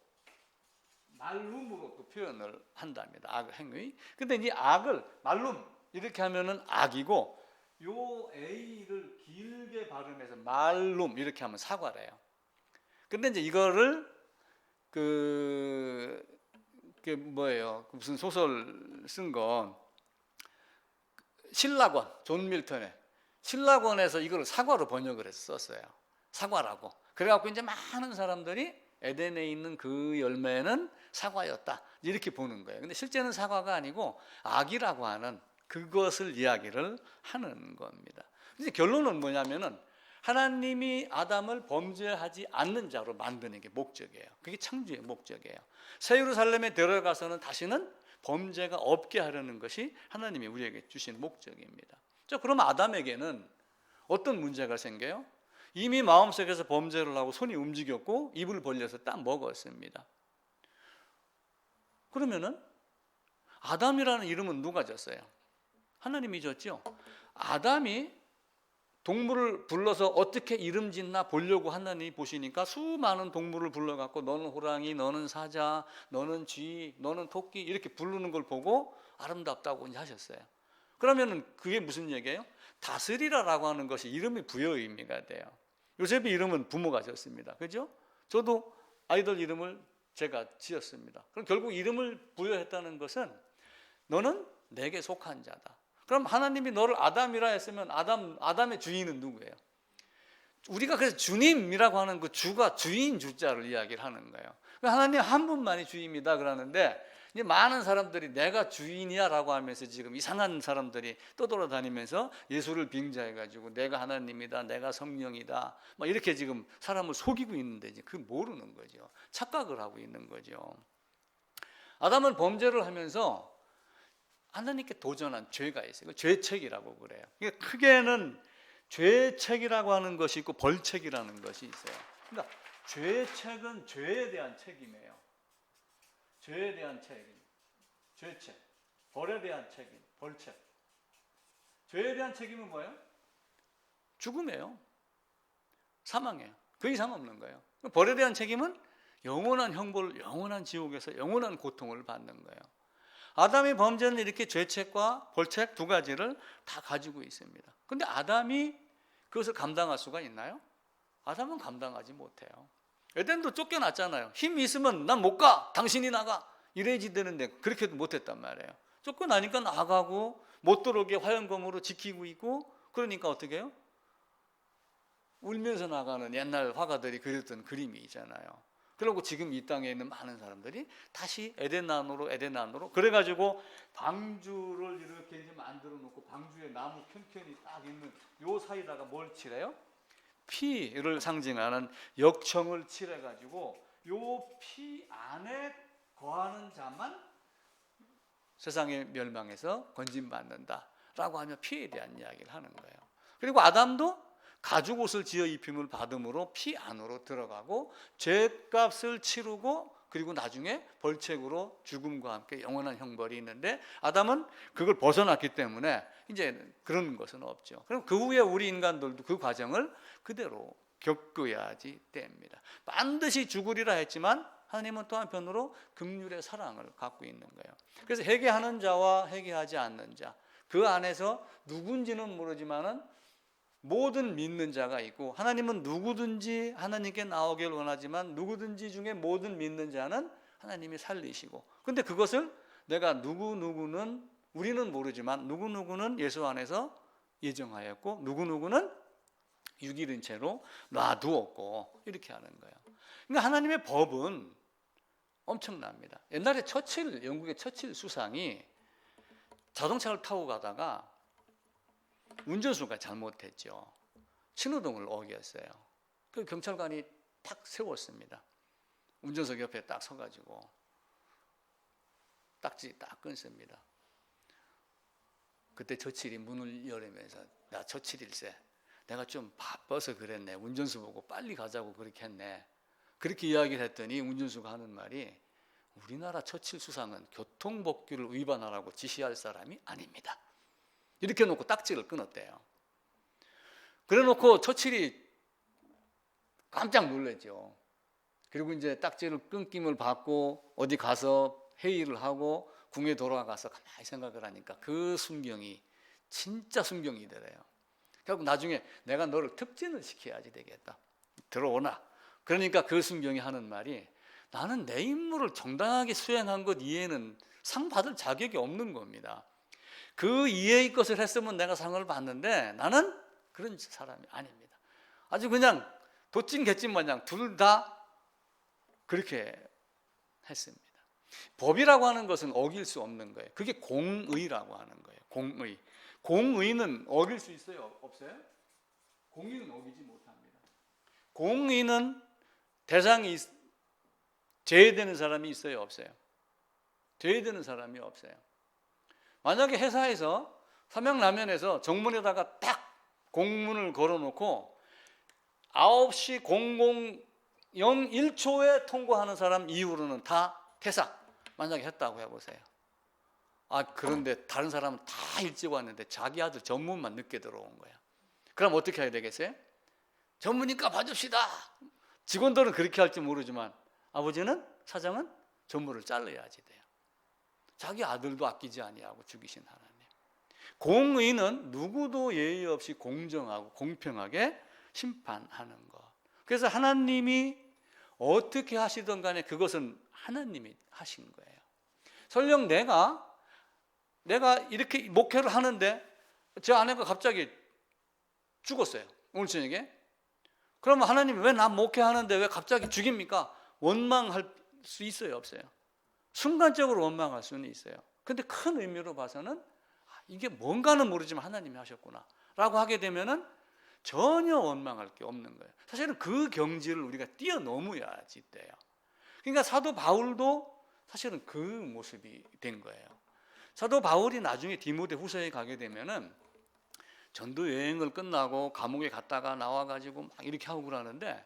말룸으로 또 표현을 한답니다. 악 행위. 근데 이 악을 말룸 이렇게 하면은 악이고 요 A를 길게 발음해서 말룸 이렇게 하면 사과래요. 근데 이제 이거를 그게 뭐예요? 무슨 소설 쓴 건 신라권, 존 밀턴의 신라권에서 이걸 사과로 번역을 해서 썼어요. 사과라고. 그래갖고 이제 많은 사람들이 에덴에 있는 그 열매는 사과였다 이렇게 보는 거예요. 근데 실제는 사과가 아니고 악이라고 하는 그것을 이야기를 하는 겁니다. 이제 결론은 뭐냐면은 하나님이 아담을 범죄하지 않는 자로 만드는 게 목적이에요. 그게 창조의 목적이에요. 새 예루살렘에 들어가서는 다시는 범죄가 없게 하려는 것이 하나님이 우리에게 주신 목적입니다. 자, 그럼 아담에게는 어떤 문제가 생겨요? 이미 마음속에서 범죄를 하고 손이 움직였고 입을 벌려서 딱 먹었습니다. 그러면은 아담이라는 이름은 누가 졌어요? 하나님이 졌죠. 아담이 동물을 불러서 어떻게 이름 짓나 보려고 하나님이 보시니까 수많은 동물을 불러갖고 너는 호랑이, 너는 사자, 너는 쥐, 너는 토끼 이렇게 부르는 걸 보고 아름답다고 이제 하셨어요. 그러면은 그게 무슨 얘기예요? 다스리라라고 하는 것이 이름이 부여 의미가 돼요. 요셉의 이름은 부모가 지었습니다. 그죠? 저도 아이들 이름을 제가 지었습니다. 그럼 결국 이름을 부여했다는 것은 너는 내게 속한 자다. 그럼 하나님이 너를 아담이라 했으면 아담의 주인은 누구예요? 우리가 그래서 주님이라고 하는 그 주가 주인 주자를 이야기를 하는 거예요. 하나님 한 분만이 주입니다 그러는데 이제 많은 사람들이 내가 주인이야라고 하면서 지금 이상한 사람들이 떠돌아다니면서 예수를 빙자해가지고 내가 하나님이다, 내가 성령이다, 막 이렇게 지금 사람을 속이고 있는데 이제 그 모르는 거죠. 착각을 하고 있는 거죠. 아담은 범죄를 하면서 하나님께 도전한 죄가 있어요. 죄책이라고 그래요. 크게는 죄책이라고 하는 것이 있고 벌책이라는 것이 있어요. 그러니까 죄책은 죄에 대한 책임이에요. 죄에 대한 책임, 죄책. 벌에 대한 책임, 벌책. 죄에 대한 책임은 뭐예요? 죽음이에요. 사망이에요. 그 이상 없는 거예요. 벌에 대한 책임은 영원한 형벌, 영원한 지옥에서 영원한 고통을 받는 거예요. 아담의 범죄는 이렇게 죄책과 벌책 두 가지를 다 가지고 있습니다. 그런데 아담이 그것을 감당할 수가 있나요? 아담은 감당하지 못해요. 에덴도 쫓겨났잖아요. 힘이 있으면 난 못 가, 당신이 나가 이래야지 되는데 그렇게도 못했단 말이에요. 쫓겨나니까 나가고 못 들어오게 화형검으로 지키고 있고, 그러니까 어떻게 해요? 울면서 나가는 옛날 화가들이 그렸던 그림이 있잖아요. 그리고 지금 이 땅에 있는 많은 사람들이 다시 에덴난으로 그래가지고 방주를 이렇게 이제 만들어 놓고 방주에 나무 편편이 딱 있는 요 사이다가 뭘 칠해요? 피를 상징하는 역청을 칠해가지고 요 피 안에 거하는 자만 세상의 멸망에서 건진받는다라고 하며 피에 대한 이야기를 하는 거예요. 그리고 아담도 가죽 옷을 지어 입힘을 받음으로 피 안으로 들어가고 죄값을 치르고 그리고 나중에 벌책으로 죽음과 함께 영원한 형벌이 있는데 아담은 그걸 벗어났기 때문에 이제 그런 것은 없죠. 그럼 그 후에 우리 인간들도 그 과정을 그대로 겪어야지 됩니다. 반드시 죽으리라 했지만 하나님은 또 한편으로 긍휼의 사랑을 갖고 있는 거예요. 그래서 회개하는 자와 회개하지 않는 자, 그 안에서 누군지는 모르지만은 모든 믿는 자가 있고, 하나님은 누구든지 하나님께 나오길 원하지만 누구든지 중에 모든 믿는 자는 하나님이 살리시고, 근데 그것을 내가 누구누구는 우리는 모르지만 누구누구는 예수 안에서 예정하였고 누구누구는 육일인 채로 놔두었고 이렇게 하는 거예요. 그러니까 하나님의 법은 엄청납니다. 옛날에 영국의 처칠 수상이 자동차를 타고 가다가 운전수가 잘못했죠. 신호등을 어겼어요. 그 경찰관이 탁 세웠습니다. 운전석 옆에 딱 서가지고 딱지 딱 끊습니다. 그때 처칠이 문을 열으면서 나 처칠일세, 내가 좀 바빠서 그랬네, 운전수 보고 빨리 가자고 그렇게 했네, 그렇게 이야기를 했더니 운전수가 하는 말이 우리나라 처칠 수상은 교통법규를 위반하라고 지시할 사람이 아닙니다. 이렇게 놓고 딱지를 끊었대요. 그래 놓고 처칠이 깜짝 놀랐죠. 그리고 이제 딱지를 끊김을 받고 어디 가서 회의를 하고 궁에 돌아가서 가만히 생각을 하니까 그 순경이 진짜 순경이더래요. 결국 나중에 내가 너를 특진을 시켜야지 되겠다, 들어오나. 그러니까 그 순경이 하는 말이 나는 내 임무를 정당하게 수행한 것 이외에는 상 받을 자격이 없는 겁니다. 그 이외의 것을 했으면 내가 상을 받는데 나는 그런 사람이 아닙니다. 아주 그냥 도찐 개찐 마냥 둘 다 그렇게 했습니다. 법이라고 하는 것은 어길 수 없는 거예요. 그게 공의라고 하는 거예요. 공의. 공의는 어길 수 있어요? 없어요? 공의는 어기지 못합니다. 공의는 대상이 제외되는 사람이 있어요? 없어요? 제외되는 사람이 없어요. 만약에 회사에서 삼양라면에서 정문에다가 딱 공문을 걸어놓고 9시 0001초에 통과하는 사람 이후로는 다 퇴사. 만약에 했다고 해보세요. 그런데 다른 사람은 다 일찍 왔는데 자기 아들 전무만 늦게 들어온 거야. 그럼 어떻게 해야 되겠어요? 전무니까 봐줍시다. 직원들은 그렇게 할지 모르지만 아버지는, 사장은 전무를 잘라야지 돼요. 자기 아들도 아끼지 아니하고 죽이신 하나님. 공의는 누구도 예의 없이 공정하고 공평하게 심판하는 것. 그래서 하나님이 어떻게 하시든 간에 그것은 하나님이 하신 거예요. 설령 내가 이렇게 목회를 하는데 제 아내가 갑자기 죽었어요. 오늘 저녁에. 그러면 하나님이 왜 나 목회하는데 왜 갑자기 죽입니까? 원망할 수 있어요, 없어요? 순간적으로 원망할 수는 있어요. 근데 큰 의미로 봐서는 이게 뭔가는 모르지만 하나님이 하셨구나 라고 하게 되면은 전혀 원망할 게 없는 거예요. 사실은 그 경지를 우리가 뛰어넘어야지 돼요. 그러니까 사도 바울도 사실은 그 모습이 된 거예요. 사도 바울이 나중에 디모데 후서에 가게 되면은 전도 여행을 끝나고 감옥에 갔다가 나와가지고 막 이렇게 하고 그러는데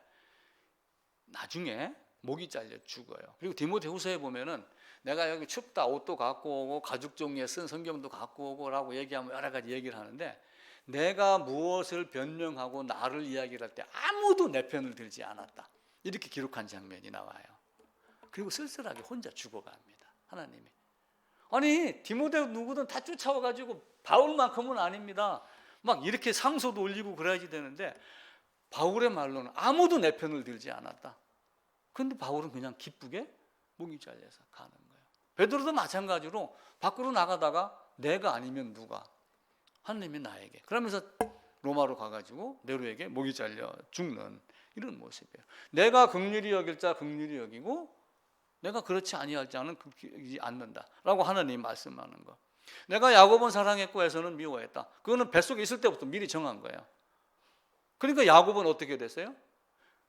나중에 목이 잘려 죽어요. 그리고 디모데 후서에 보면은 내가 여기 춥다 옷도 갖고 오고 가죽 종이에 쓴 성경도 갖고 오고 라고 얘기하면 여러 가지 얘기를 하는데 내가 무엇을 변명하고 나를 이야기를 할 때 아무도 내 편을 들지 않았다. 이렇게 기록한 장면이 나와요. 그리고 쓸쓸하게 혼자 죽어갑니다. 하나님이. 아니 디모데 누구든 다 쫓아와가지고 바울만큼은 아닙니다. 막 이렇게 상소도 올리고 그래야지 되는데 바울의 말로는 아무도 내 편을 들지 않았다. 그런데 바울은 그냥 기쁘게 목이 잘려서 가는 거예요. 베드로도 마찬가지로 밖으로 나가다가 내가 아니면 누가? 하나님이 나에게. 그러면서 로마로 가가지고 네로에게 목이 잘려 죽는 이런 모습이에요. 내가 긍휼히 여길 자 긍휼히 여기고 내가 그렇지 아니할 자는 그렇게 않는다라고 하나님 말씀하는 거. 내가 야곱은 사랑했고 에서는 미워했다. 그거는 뱃속에 있을 때부터 미리 정한 거예요. 그러니까 야곱은 어떻게 됐어요?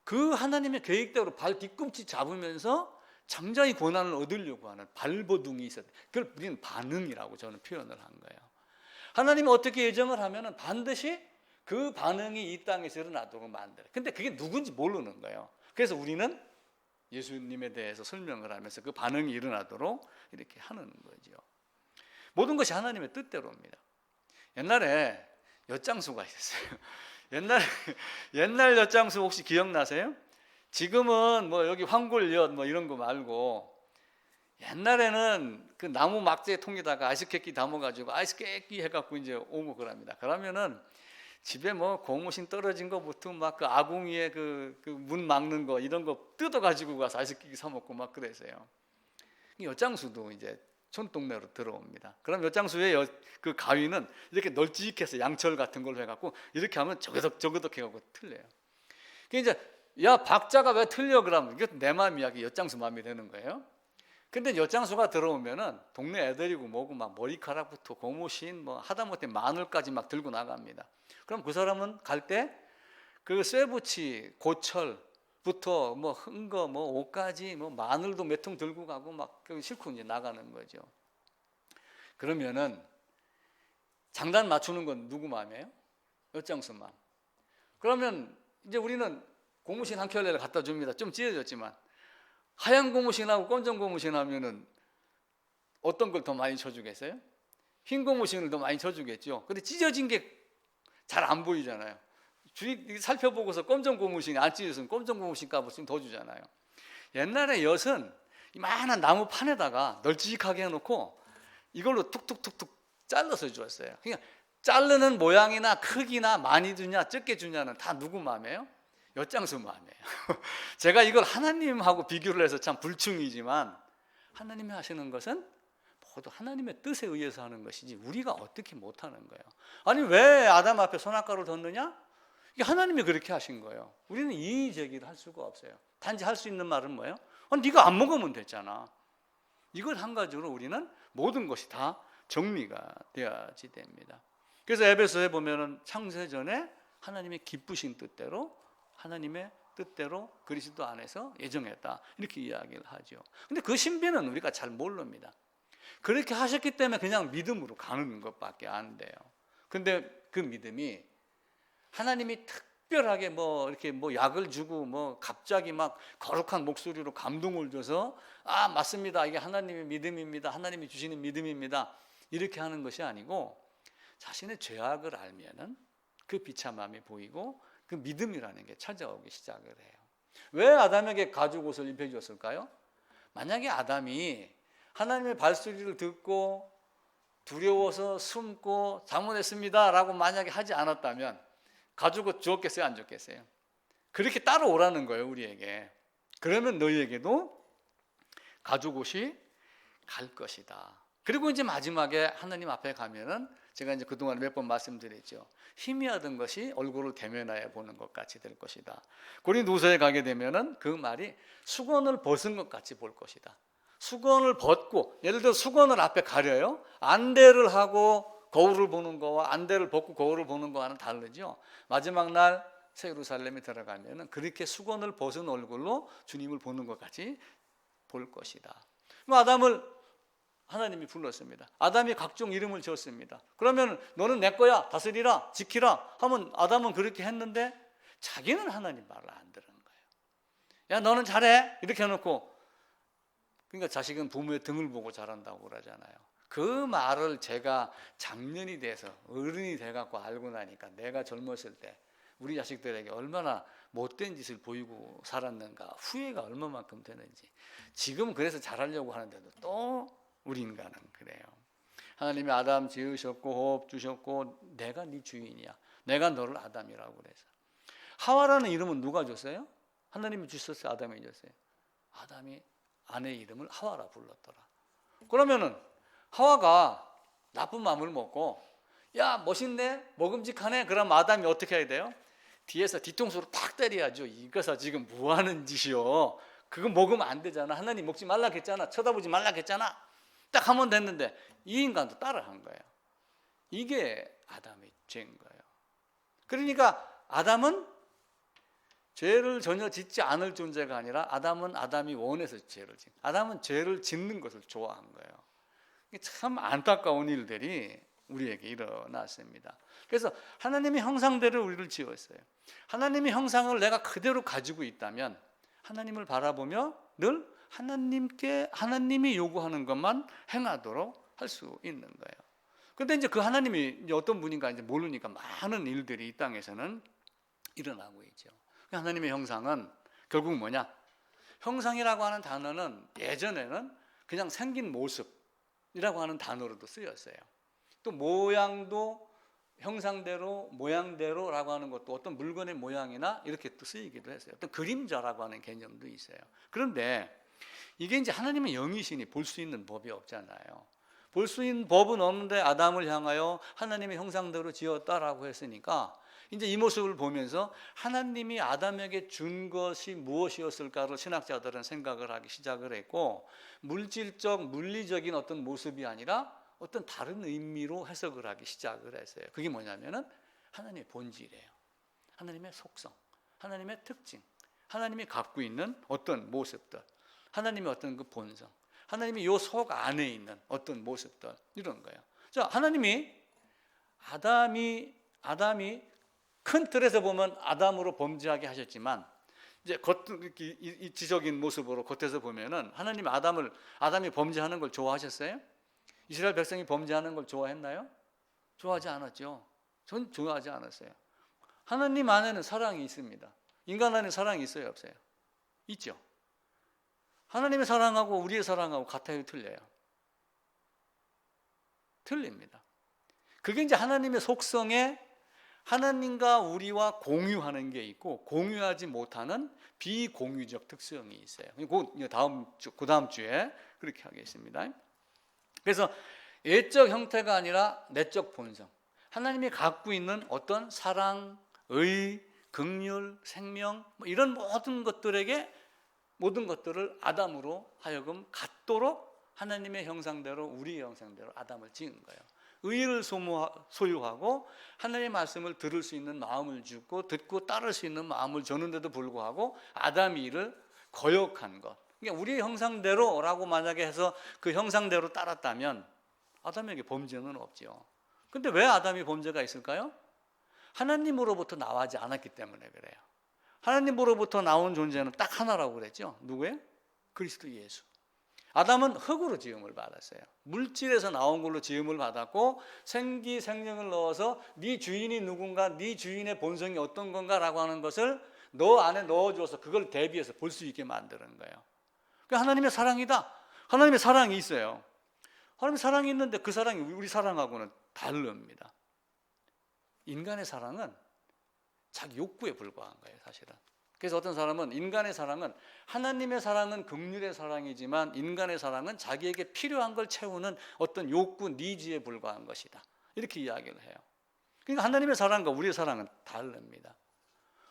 그 하나님의 계획대로 발 뒤꿈치 잡으면서 장자의 권한을 얻으려고 하는 발버둥이 있었다. 그걸 우리는 반응이라고 저는 표현을 한 거예요. 하나님이 어떻게 예정을 하면은 반드시 그 반응이 이 땅에서 일어나도록 만들어요. 근데 그게 누군지 모르는 거예요. 그래서 우리는 예수님에 대해서 설명을 하면서 그 반응이 일어나도록 이렇게 하는 거죠. 모든 것이 하나님의 뜻대로입니다. 옛날에 엿장수가 있었어요. 옛날 엿장수 혹시 기억나세요? 지금은 뭐 여기 황골엿 뭐 이런 거 말고 옛날에는 그 나무 막대 통에다가 아이스케끼 담아가지고 아이스케끼 해갖고 이제 오고 그럽니다. 그러면은 집에 뭐 고무신 떨어진 거부터 막 그 아궁이에 그 문 막는 거 이런 거 뜯어가지고 가서 아이스케끼 사 먹고 막 그랬어요. 엿장수도 이제 촌동네로 들어옵니다. 그럼 엿장수의 그 가위는 이렇게 널찍해서 양철 같은 걸로 해갖고 이렇게 하면 저거덕 해갖고 틀려요. 이제 야 박자가 왜 틀려 그러면 이게 내 마음이 야기 엿장수 마음이 되는 거예요. 근데 엿장수가 들어오면은 동네 애들이고 뭐고 막 머리카락부터 고무신 뭐 하다못해 마늘까지 막 들고 나갑니다. 그럼 그 사람은 갈 때 그 쇠붙이 고철부터 뭐 흥거 뭐 옷까지 뭐 마늘도 몇 통 들고 가고 막 싣고 이제 나가는 거죠. 그러면은 장단 맞추는 건 누구 마음이에요? 엿장수 마음. 그러면 이제 우리는 고무신 한 켤레를 갖다 줍니다. 좀 찢어졌지만 하얀 고무신하고 검정 고무신 하면은 어떤 걸 더 많이 쳐주겠어요? 흰 고무신을 더 많이 쳐주겠죠. 근데 찢어진 게 잘 안 보이잖아요. 주위 살펴보고서 검정 고무신이 안 찢어졌으면 검정 고무신 값을 좀 더 주잖아요. 옛날에 엿은 이만한 나무 판에다가 널찍하게 해놓고 이걸로 툭툭툭툭 잘라서 주었어요. 그러니까 자르는 모양이나 크기나 많이 주냐 적게 주냐는 다 누구 마음이에요? 엿장수 마음이에요. 제가 이걸 하나님하고 비교를 해서 참 불충이지만 하나님이 하시는 것은 모두 하나님의 뜻에 의해서 하는 것이지 우리가 어떻게 못하는 거예요. 아니 왜 아담 앞에 손아까를 뒀느냐? 이게 하나님이 그렇게 하신 거예요. 우리는 이의 제기를 할 수가 없어요. 단지 할 수 있는 말은 뭐예요? 네가 안 먹으면 됐잖아. 이걸 한 가지로 우리는 모든 것이 다 정리가 되어야지 됩니다. 그래서 에베소에 보면은 창세전에 하나님의 기쁘신 뜻대로 하나님의 뜻대로 그리스도 안에서 예정했다 이렇게 이야기를 하죠. 근데 그 신비는 우리가 잘 모릅니다. 그렇게 하셨기 때문에 그냥 믿음으로 가는 것밖에 안 돼요. 근데 그 믿음이 하나님이 특별하게 뭐 이렇게 뭐 약을 주고 뭐 갑자기 막 거룩한 목소리로 감동을 줘서 아 맞습니다, 이게 하나님의 믿음입니다, 하나님이 주시는 믿음입니다, 이렇게 하는 것이 아니고 자신의 죄악을 알면은 그 비참함이 보이고 그 믿음이라는 게 찾아오기 시작을 해요. 왜 아담에게 가죽 옷을 입혀주었을까요? 만약에 아담이 하나님의 발소리를 듣고 두려워서 숨고 잘못했습니다 라고 만약에 하지 않았다면 가죽옷 주었겠어요, 안 주었겠어요? 그렇게 따라오라는 거예요, 우리에게. 그러면 너희에게도 가죽옷이 갈 것이다. 그리고 이제 마지막에 하나님 앞에 가면은 제가 이제 그동안 몇 번 말씀드렸죠. 희미하던 것이 얼굴을 대면하여 보는 것 같이 될 것이다. 고린도후서에 가게 되면은 그 말이 수건을 벗은 것 같이 볼 것이다. 수건을 벗고, 예를 들어 수건을 앞에 가려요. 안대를 하고 거울을 보는 거와 안대를 벗고 거울을 보는 거와는 다르죠. 마지막 날 새 예루살렘에 들어가면은 그렇게 수건을 벗은 얼굴로 주님을 보는 것 같이 볼 것이다. 아담을 하나님이 불렀습니다. 아담이 각종 이름을 지었습니다. 그러면 너는 내 거야, 다스리라, 지키라 하면 아담은 그렇게 했는데 자기는 하나님 말을 안 들은 거예요. 야, 너는 잘해 이렇게 해놓고, 그러니까 자식은 부모의 등을 보고 자란다고 그러잖아요. 그 말을 제가 장년이 돼서 어른이 돼갖고 알고 나니까 내가 젊었을 때 우리 자식들에게 얼마나 못된 짓을 보이고 살았는가, 후회가 얼마만큼 되는지. 지금 그래서 잘하려고 하는데도 또 우리 인간은 그래요. 하나님이 아담 지으셨고 호흡 주셨고 내가 네 주인이야, 내가 너를 아담이라고 그래서. 하와라는 이름은 누가 줬어요? 하나님이 주셨어요, 아담이 줬어요? 아담이 아내 이름을 하와라 불렀더라. 그러면은 하와가 나쁜 마음을 먹고 야 멋있네, 먹음직하네, 그럼 아담이 어떻게 해야 돼요? 뒤에서 뒤통수로 탁 때려야죠. 이거서 지금 뭐 하는 짓이요? 그거 먹으면 안 되잖아, 하나님 먹지 말라 했잖아, 쳐다보지 말라 했잖아. 딱 하면 됐는데 이 인간도 따라한 거예요. 이게 아담의 죄인 거예요. 그러니까 아담은 죄를 전혀 짓지 않을 존재가 아니라 아담이 원해서 죄를 짓는, 아담은 죄를 짓는 것을 좋아한 거예요. 참 안타까운 일들이 우리에게 일어났습니다. 그래서 하나님의 형상대로 우리를 지었어요. 하나님의 형상을 내가 그대로 가지고 있다면 하나님을 바라보며 늘 하나님이 요구하는 것만 행하도록 할 수 있는 거예요. 그런데 이제 그 하나님이 이제 어떤 분인가 이제 모르니까 많은 일들이 이 땅에서는 일어나고 있죠. 하나님의 형상은 결국 뭐냐? 형상이라고 하는 단어는 예전에는 그냥 생긴 모습이라고 하는 단어로도 쓰였어요. 또 모양도 형상대로, 모양대로라고 하는 것도 어떤 물건의 모양이나 이렇게 또 쓰이기도 했어요. 어떤 그림자라고 하는 개념도 있어요. 그런데 이게 이제 하나님의 영이시니 볼 수 있는 법이 없잖아요. 볼 수 있는 법은 없는데 아담을 향하여 하나님의 형상대로 지었다라고 했으니까 이제 이 모습을 보면서 하나님이 아담에게 준 것이 무엇이었을까를 신학자들은 생각을 하기 시작을 했고, 물질적, 물리적인 어떤 모습이 아니라 어떤 다른 의미로 해석을 하기 시작을 했어요. 그게 뭐냐면은 하나님의 본질이에요. 하나님의 속성, 하나님의 특징, 하나님이 갖고 있는 어떤 모습들, 하나님의 어떤 그 본성, 하나님이 요 속 안에 있는 어떤 모습들, 이런 거예요. 자, 하나님이 아담이 큰 틀에서 보면 아담으로 범죄하게 하셨지만 이제 이치적인 모습으로 겉에서 보면은 하나님 아담이 범죄하는 걸 좋아하셨어요? 이스라엘 백성이 범죄하는 걸 좋아했나요? 좋아하지 않았죠. 전 좋아하지 않았어요. 하나님 안에는 사랑이 있습니다. 인간 안에 사랑이 있어요, 없어요? 있죠. 하나님의 사랑하고 우리의 사랑하고 같아요, 틀려요? 틀립니다. 그게 이제 하나님의 속성에 하나님과 우리와 공유하는 게 있고 공유하지 못하는 비공유적 특성이 있어요. 그 다음 주에 그렇게 하겠습니다. 그래서 예적 형태가 아니라 내적 본성, 하나님이 갖고 있는 어떤 사랑, 의, 긍휼, 생명 이런 모든 것들을 아담으로 하여금 갖도록 하나님의 형상대로, 우리의 형상대로 아담을 지은 거예요. 의를 소유하고 하나님의 말씀을 들을 수 있는 마음을 주고 듣고 따를 수 있는 마음을 줬는데도 불구하고 아담이 이를 거역한 것. 그러니까 우리의 형상대로라고 만약에 해서 그 형상대로 따랐다면 아담에게 범죄는 없죠. 근데 왜 아담이 범죄가 있을까요? 하나님으로부터 나오지 않았기 때문에 그래요. 하나님으로부터 나온 존재는 딱 하나라고 그랬죠. 누구예요? 그리스도 예수. 아담은 흙으로 지음을 받았어요. 물질에서 나온 걸로 지음을 받았고 생기 생명을 넣어서 네 주인이 누군가, 네 주인의 본성이 어떤 건가라고 하는 것을 너 안에 넣어줘서 그걸 대비해서 볼 수 있게 만드는 거예요. 그러니까 하나님의 사랑이다. 하나님의 사랑이 있어요. 하나님의 사랑이 있는데 그 사랑이 우리 사랑하고는 다릅니다. 인간의 사랑은 자기 욕구에 불과한 거예요, 사실은. 그래서 어떤 사람은 인간의 사랑은, 하나님의 사랑은 긍휼의 사랑이지만 인간의 사랑은 자기에게 필요한 걸 채우는 어떤 욕구, 니즈에 불과한 것이다, 이렇게 이야기를 해요. 그러니까 하나님의 사랑과 우리의 사랑은 다릅니다.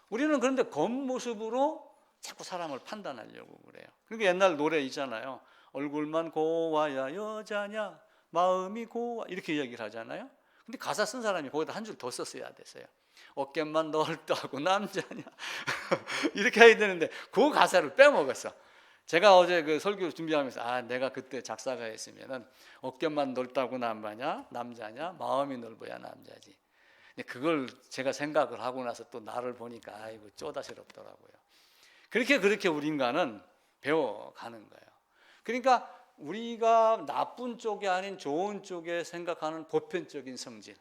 우리는 그런데 겉모습으로 자꾸 사람을 판단하려고 그래요. 그러니까 옛날 노래 있잖아요. 얼굴만 고와야 여자냐, 마음이 고와, 이렇게 이야기를 하잖아요. 근데 가사 쓴 사람이 거기다 한 줄 더 썼어야 됐어요. 어깨만 넓다고 남자냐 이렇게 해야 되는데 그 가사를 빼먹었어. 제가 어제 그 설교 준비하면서 내가 그때 작사가 했으면은 어깨만 넓다고 남자냐, 마음이 넓어야 남자지. 근데 그걸 제가 생각을 하고 나서 또 나를 보니까 아이고 쪼다스럽더라고요. 그렇게 우리 인간은 배워가는 거예요. 그러니까 우리가 나쁜 쪽이 아닌 좋은 쪽에 생각하는 보편적인 성질,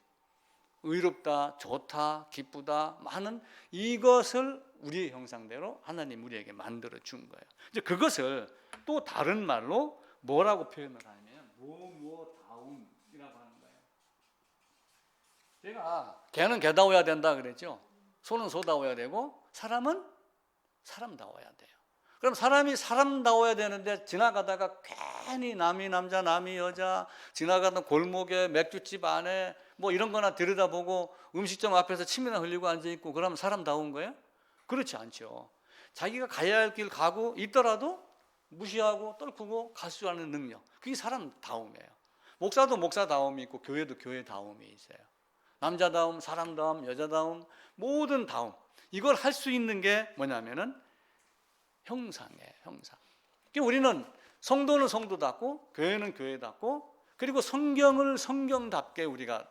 의롭다, 좋다, 기쁘다 하는 이것을 우리의 형상대로 하나님 우리에게 만들어 준 거예요. 이제 그것을 또 다른 말로 뭐라고 표현을 하냐면 무엇다움이라고 하는 거예요. 제가 개는 개다워야 된다 그랬죠. 소는 소다워야 되고 사람은 사람다워야 돼요. 그럼 사람이 사람다워야 되는데 지나가다가 괜히 남이 남자 남이 여자, 지나가던 골목에 맥주집 안에 뭐 이런 거나 들여다보고 음식점 앞에서 침이나 흘리고 앉아있고 그러면 사람다운 거예요? 그렇지 않죠. 자기가 가야 할 길 가고 있더라도 무시하고 떨구고 갈 수 있는 능력, 그게 사람다움이에요. 목사도 목사다움이 있고 교회도 교회다움이 있어요. 남자다움, 사람다움, 여자다움, 모든 다움, 이걸 할 수 있는 게 뭐냐면은 형상이에요, 형상. 그러니까 우리는 성도는 성도답고 교회는 교회답고 그리고 성경을 성경답게 우리가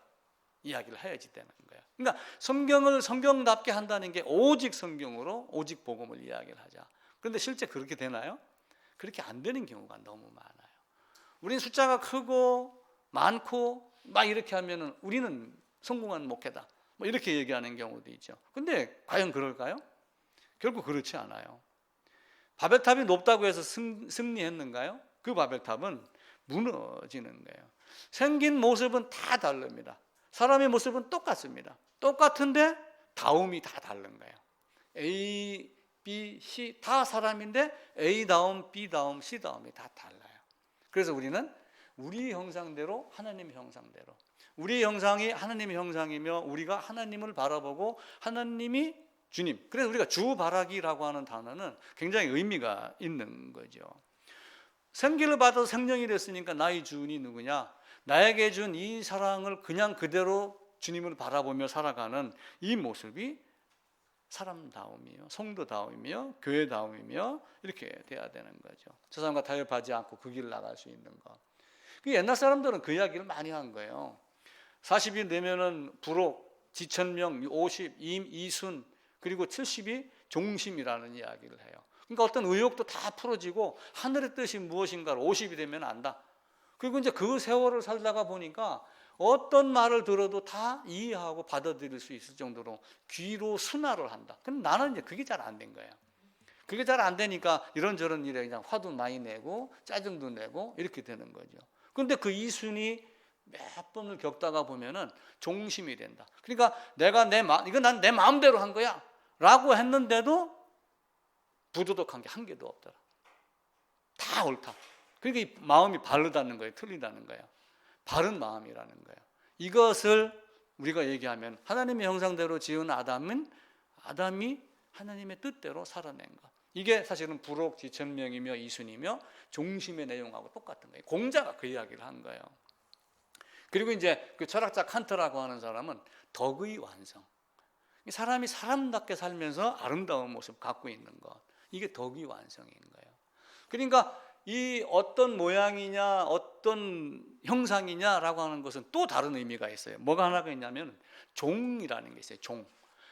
이야기를 해야지 되는 거예요. 그러니까 성경을 성경답게 한다는 게 오직 성경으로 오직 복음을 이야기를 하자. 그런데 실제 그렇게 되나요? 그렇게 안 되는 경우가 너무 많아요. 우리는 숫자가 크고 많고 막 이렇게 하면은 우리는 성공한 목회다, 뭐 이렇게 얘기하는 경우도 있죠. 근데 과연 그럴까요? 결국 그렇지 않아요. 바벨탑이 높다고 해서 승리했는가요? 그 바벨탑은 무너지는 거예요. 생긴 모습은 다 다릅니다. 사람의 모습은 똑같습니다. 똑같은데 다움이 다 다른 거예요. A, B, C 다 사람인데 A다움, B다움, C다움이 다 달라요. 그래서 우리는 우리 형상대로, 하나님의 형상대로, 우리 형상이 하나님의 형상이며 우리가 하나님을 바라보고 하나님이 주님, 그래서 우리가 주바라기라고 하는 단어는 굉장히 의미가 있는 거죠. 생기를 받아서 생명이 됐으니까 나의 주인이 누구냐? 나에게 준 이 사랑을 그냥 그대로 주님을 바라보며 살아가는 이 모습이 사람다움이요, 성도다움이며 교회다움이며 이렇게 돼야 되는 거죠. 저 사람과 타협하지 않고 그 길을 나갈 수 있는 것. 옛날 사람들은 그 이야기를 많이 한 거예요. 40이 되면은 부록, 지천명, 50, 임, 이순, 그리고 70이 종심이라는 이야기를 해요. 그러니까 어떤 의욕도 다 풀어지고 하늘의 뜻이 무엇인가를 50이 되면 안다. 그리고 이제 그 세월을 살다가 보니까 어떤 말을 들어도 다 이해하고 받아들일 수 있을 정도로 귀로 순화를 한다. 근데 나는 이제 그게 잘 안 된 거예요. 그게 잘 안 되니까 이런저런 일에 그냥 화도 많이 내고 짜증도 내고 이렇게 되는 거죠. 그런데 그 이순이 몇 번을 겪다가 보면은 종심이 된다. 그러니까 내가 이거 난 내 마음대로 한 거야 라고 했는데도 부도덕한 게 한 개도 없더라. 다 옳다. 그러니까 이 마음이 바르다는 거예요, 틀리다는 거예요. 바른 마음이라는 거예요. 이것을 우리가 얘기하면 하나님의 형상대로 지은 아담이 하나님의 뜻대로 살아낸 것. 이게 사실은 부록, 지천명이며 이순이며 종심의 내용하고 똑같은 거예요. 공자가 그 이야기를 한 거예요. 그리고 이제 그 철학자 칸트라고 하는 사람은 덕의 완성. 사람이 사람답게 살면서 아름다운 모습 갖고 있는 것. 이게 덕의 완성인 거예요. 그러니까 이 어떤 모양이냐 어떤 형상이냐라고 하는 것은 또 다른 의미가 있어요. 뭐가 하나가 있냐면 종이라는 게 있어요. 종.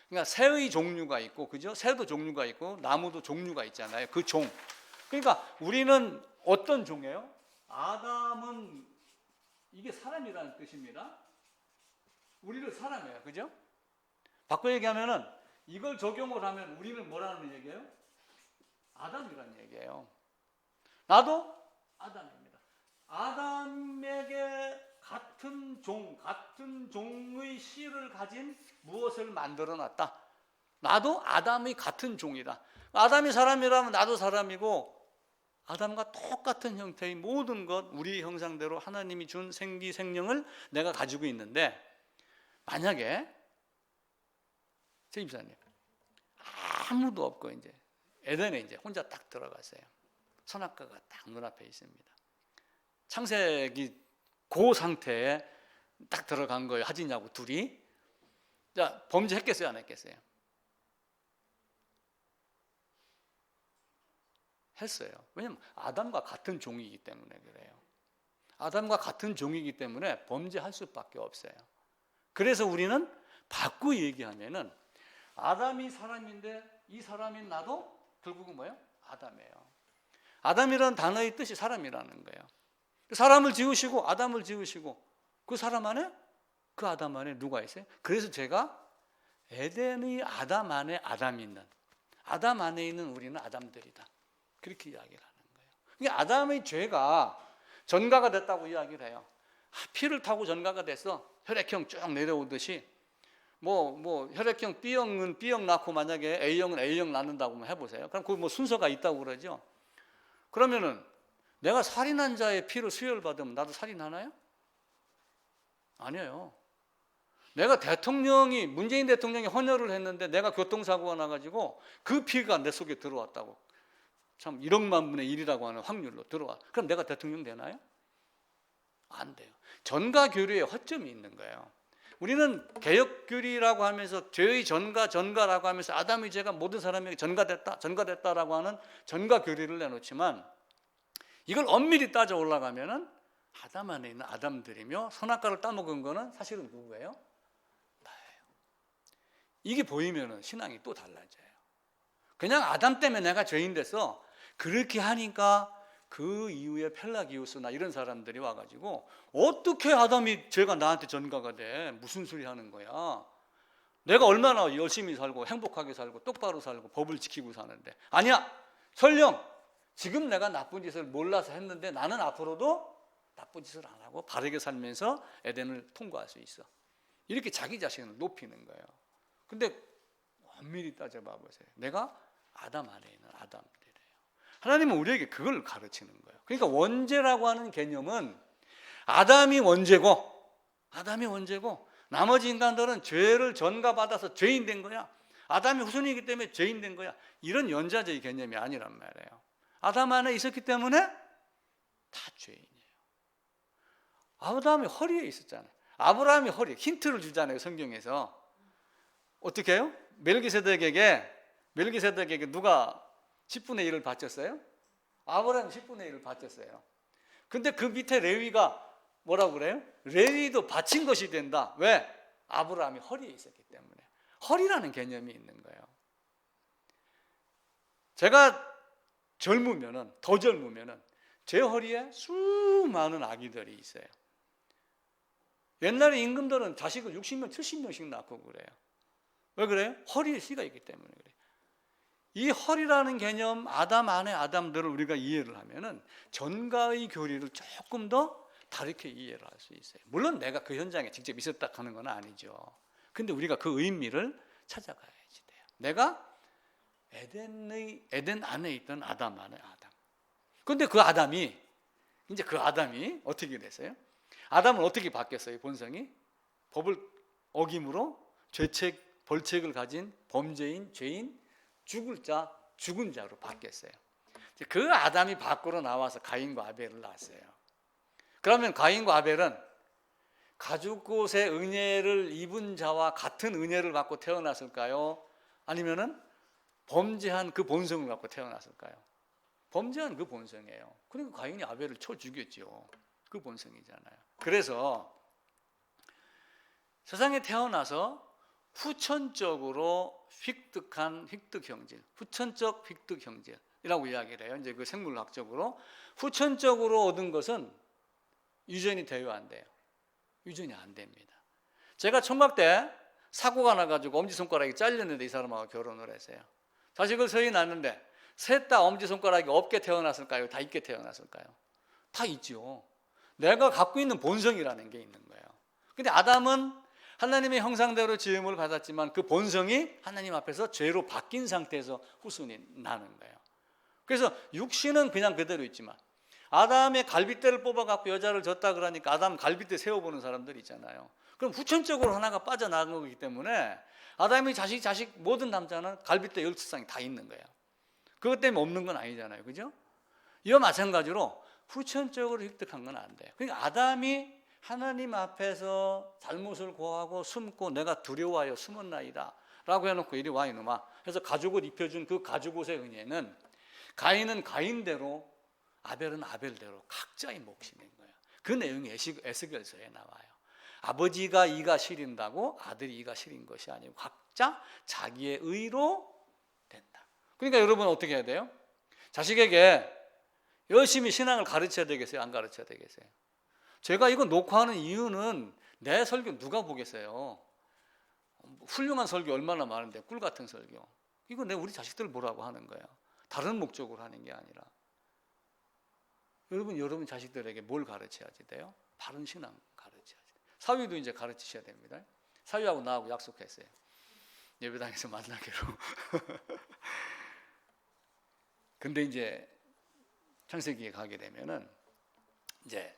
그러니까 새의 종류가 있고, 그죠? 새도 종류가 있고 나무도 종류가 있잖아요. 그 종. 그러니까 우리는 어떤 종이에요? 아담은 이게 사람이라는 뜻입니다. 우리는 사람이에요. 그죠? 바꿔 얘기하면은 이걸 적용을 하면 우리는 뭐라는 얘기예요? 아담이라는 얘기예요. 나도 아담입니다. 아담에게 같은 종의 씨를 가진 무엇을 만들어 놨다. 나도 아담의 같은 종이다. 아담이 사람이라면 나도 사람이고, 아담과 똑같은 형태의 모든 것, 우리 형상대로 하나님이 준 생기, 생명을 내가 가지고 있는데, 만약에 제 집사님 아무도 없고 이제 에덴에 이제 혼자 딱 들어갔어요. 선악과가 딱 눈앞에 있습니다. 창세기 그 상태에 딱 들어간 거예요. 하진이하고 둘이. 자, 범죄했겠어요, 안 했겠어요? 했어요. 왜냐하면 아담과 같은 종이기 때문에 그래요. 아담과 같은 종이기 때문에 범죄할 수밖에 없어요. 그래서 우리는 바꾸 얘기하면은 아담이 사람인데 이 사람인 나도 결국은 뭐예요? 아담이에요. 아담이라는 단어의 뜻이 사람이라는 거예요. 사람을 지으시고 아담을 지으시고 그 사람 안에, 그 아담 안에 누가 있어요? 그래서 제가 에덴의 아담 안에 아담이 있는, 아담 안에 있는 우리는 아담들이다, 그렇게 이야기를 하는 거예요. 그러니까 아담의 죄가 전가가 됐다고 이야기를 해요. 피를 타고 전가가 됐어. 혈액형 쭉 내려오듯이 뭐 혈액형 B형은 B형 낳고 만약에 A형은 A형 낳는다고 해보세요. 그럼 그 뭐 순서가 있다고 그러죠. 그러면은 내가 살인한 자의 피를 수혈받으면 나도 살인하나요? 아니에요. 내가 문재인 대통령이 헌혈을 했는데 내가 교통사고가 나가지고 그 피가 내 속에 들어왔다고, 참 1억만 분의 1이라고 하는 확률로 들어와. 그럼 내가 대통령 되나요? 안 돼요. 전가교류에 허점이 있는 거예요. 우리는 개혁교리라고 하면서 죄의 전가라고 하면서 아담의 죄가 모든 사람에게 전가됐다라고 하는 전가교리를 내놓지만, 이걸 엄밀히 따져 올라가면은 아담 안에 있는 아담들이며 선악과를 따먹은 거는 사실은 누구예요? 나예요. 이게 보이면은 신앙이 또 달라져요. 그냥 아담 때문에 내가 죄인 돼서 그렇게 하니까 그 이후에 펠라기우스나 이런 사람들이 와가지고 어떻게 아담이 죄가 나한테 전가가 돼? 무슨 소리 하는 거야? 내가 얼마나 열심히 살고 행복하게 살고 똑바로 살고 법을 지키고 사는데. 아니야, 설령 지금 내가 나쁜 짓을 몰라서 했는데 나는 앞으로도 나쁜 짓을 안 하고 바르게 살면서 에덴을 통과할 수 있어. 이렇게 자기 자신을 높이는 거예요. 근데 엄밀히 따져봐 보세요. 내가 아담 안에 있는 아담들이에요. 하나님은 우리에게 그걸 가르치는 거예요. 그러니까 원죄라고 하는 개념은 아담이 원죄고 나머지 인간들은 죄를 전가받아서 죄인 된 거야. 아담이 후손이기 때문에 죄인 된 거야. 이런 연좌제의 개념이 아니란 말이에요. 아담 안에 있었기 때문에 다 죄인이에요. 아담이 허리에 있었잖아요. 아브라함이 허리에, 힌트를 주잖아요, 성경에서. 어떻게 해요? 멜기세덱에게 누가 10분의 1을 바쳤어요? 아브라함이 10분의 1을 바쳤어요. 근데 그 밑에 레위가 뭐라고 그래요? 레위도 바친 것이 된다. 왜? 아브라함이 허리에 있었기 때문에. 허리라는 개념이 있는 거예요. 제가 더 젊으면은 제 허리에 수많은 아기들이 있어요. 옛날에 임금들은 자식을 60명, 70명씩 낳고 그래요. 왜 그래요? 허리에 씨가 있기 때문에 그래요. 이 허리라는 개념, 아담 안에 아담들을 우리가 이해를 하면은 전가의 교리를 조금 더 다르게 이해를 할 수 있어요. 물론 내가 그 현장에 직접 있었다 하는 건 아니죠. 근데 우리가 그 의미를 찾아가야지 돼요. 내가 에덴 안에 있던 아담 안에 아담. 근데 그 아담이 어떻게 됐어요? 아담은 어떻게 바뀌었어요? 본성이 법을 어김으로 벌책을 가진 범죄인, 죄인, 죽은 자로 바뀌었어요. 그 아담이 밖으로 나와서 가인과 아벨을 낳았어요. 그러면 가인과 아벨은 가죽옷의 은혜를 입은 자와 같은 은혜를 받고 태어났을까요? 아니면은 범죄한 그 본성을 갖고 태어났을까요? 범죄한 그 본성이에요. 그러니까 가인이 아벨을 쳐 죽였죠. 그 본성이잖아요. 그래서 세상에 태어나서 후천적으로 획득한 획득 형질, 후천적 획득 형질이라고 이야기를 해요. 이제 그 생물학적으로 후천적으로 얻은 것은 유전이 돼요, 안 돼요? 유전이 안 됩니다. 제가 총각 때 사고가 나가지고 엄지손가락이 잘렸는데 이 사람하고 결혼을 했어요. 자식을 셋이 낳았는데 셋 다 엄지손가락이 없게 태어났을까요? 다 있게 태어났을까요? 다 있죠. 내가 갖고 있는 본성이라는 게 있는 거예요. 근데 아담은 하나님의 형상대로 지음을 받았지만 그 본성이 하나님 앞에서 죄로 바뀐 상태에서 후손이 나는 거예요. 그래서 육신은 그냥 그대로 있지만 아담의 갈빗대를 뽑아갖고 여자를 줬다 그러니까 아담 갈빗대 세워보는 사람들 있잖아요. 그럼 후천적으로 하나가 빠져나간 거기 때문에 아담의 자식 모든 남자는 갈빗대 12쌍이 다 있는 거예요. 그것 때문에 없는 건 아니잖아요. 그죠? 이와 마찬가지로 후천적으로 획득한 건 안 돼요. 그러니까 아담이 하나님 앞에서 잘못을 고하고 숨고 내가 두려워하여 숨었나이다 라고 해놓고 이리 와 이놈아 해서 가죽옷 입혀준 그 가죽옷의 은혜는 가인은 가인대로 아벨은 아벨대로 각자의 몫인 거예요. 그 내용이 에스겔서에 나와요. 아버지가 이가 시린다고 아들이 이가 시린 것이 아니고 각자 자기의 의로 된다. 그러니까 여러분 어떻게 해야 돼요? 자식에게 열심히 신앙을 가르쳐야 되겠어요? 안 가르쳐야 되겠어요? 제가 이거 녹화하는 이유는 내 설교 누가 보겠어요? 훌륭한 설교 얼마나 많은데 꿀 같은 설교. 이거 내 우리 자식들 보라고 하는 거예요. 다른 목적으로 하는 게 아니라. 여러분 자식들에게 뭘 가르쳐야지 돼요? 바른 신앙 가르쳐야지. 사위도 이제 가르치셔야 됩니다. 사위하고 나하고 약속했어요. 예배당에서 만나기로. 근데 이제 창세기에 가게 되면은 이제